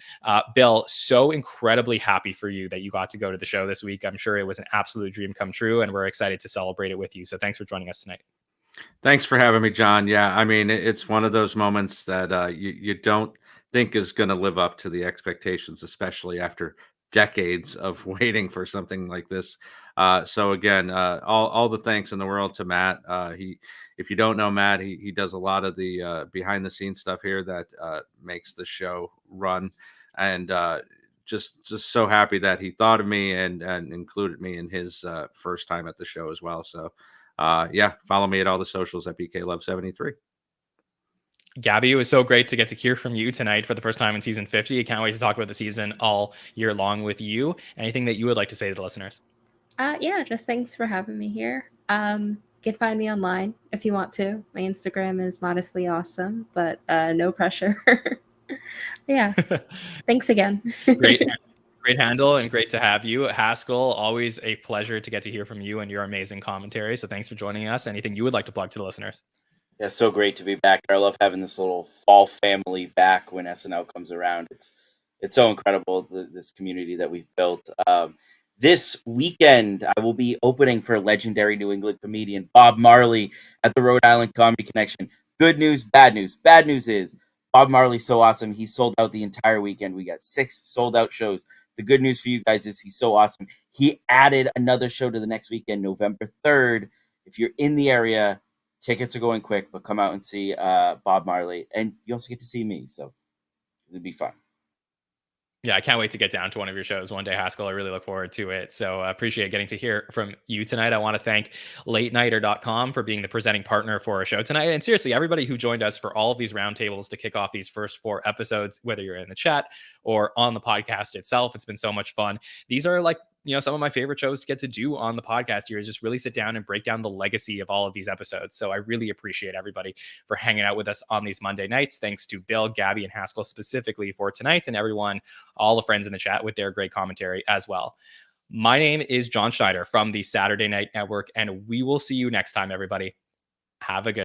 Bill, so incredibly happy for you that you got to go to the show this week. I'm sure it was an absolute dream come true, and we're excited to celebrate it with you. So thanks for joining us tonight. Thanks for having me, John. Yeah, I mean, it's one of those moments that you don't think is going to live up to the expectations, especially after decades of waiting for something like this. So again, all the thanks in the world to Matt. If you don't know Matt, he does a lot of the behind the scenes stuff here that makes the show run, and just so happy that he thought of me and included me in his first time at the show as well. So yeah, follow me at all the socials at BKLove73. Gabby, it was so great to get to hear from you tonight for the first time in season 50. I can't wait to talk about the season all year long with you. Anything that you would like to say to the listeners? Yeah, just thanks for having me here. You can find me online if you want to. My Instagram is modestly awesome, but no pressure. Yeah, thanks again. Great handle and great to have you. Haskell, always a pleasure to get to hear from you and your amazing commentary. So thanks for joining us. Anything you would like to plug to the listeners? Yeah, so great to be back. I love having this little fall family back when SNL comes around. It's so incredible, this community that we've built. This weekend, I will be opening for legendary New England comedian Bob Marley at the Rhode Island Comedy Connection. Good news, bad news. Bad news is Bob Marley's so awesome. He sold out the entire weekend. We got 6 sold out shows. The good news for you guys is he's so awesome. He added another show to the next weekend, November 3rd. If you're in the area, tickets are going quick, but come out and see Bob Marley. And you also get to see me, so it'll be fun. Yeah, I can't wait to get down to one of your shows one day, Haskell. I really look forward to it. So I appreciate getting to hear from you tonight. I want to thank LateNighter.com for being the presenting partner for our show tonight. And seriously, everybody who joined us for all of these roundtables to kick off these first 4 episodes, whether you're in the chat or on the podcast itself, it's been so much fun. These are like, some of my favorite shows to get to do on the podcast here is just really sit down and break down the legacy of all of these episodes. So I really appreciate everybody for hanging out with us on these Monday nights. Thanks to Bill, Gabby, and Haskell specifically for tonight, and everyone, all the friends in the chat with their great commentary as well. My name is Jon Schneider from the Saturday Night Network, and we will see you next time, everybody. Have a good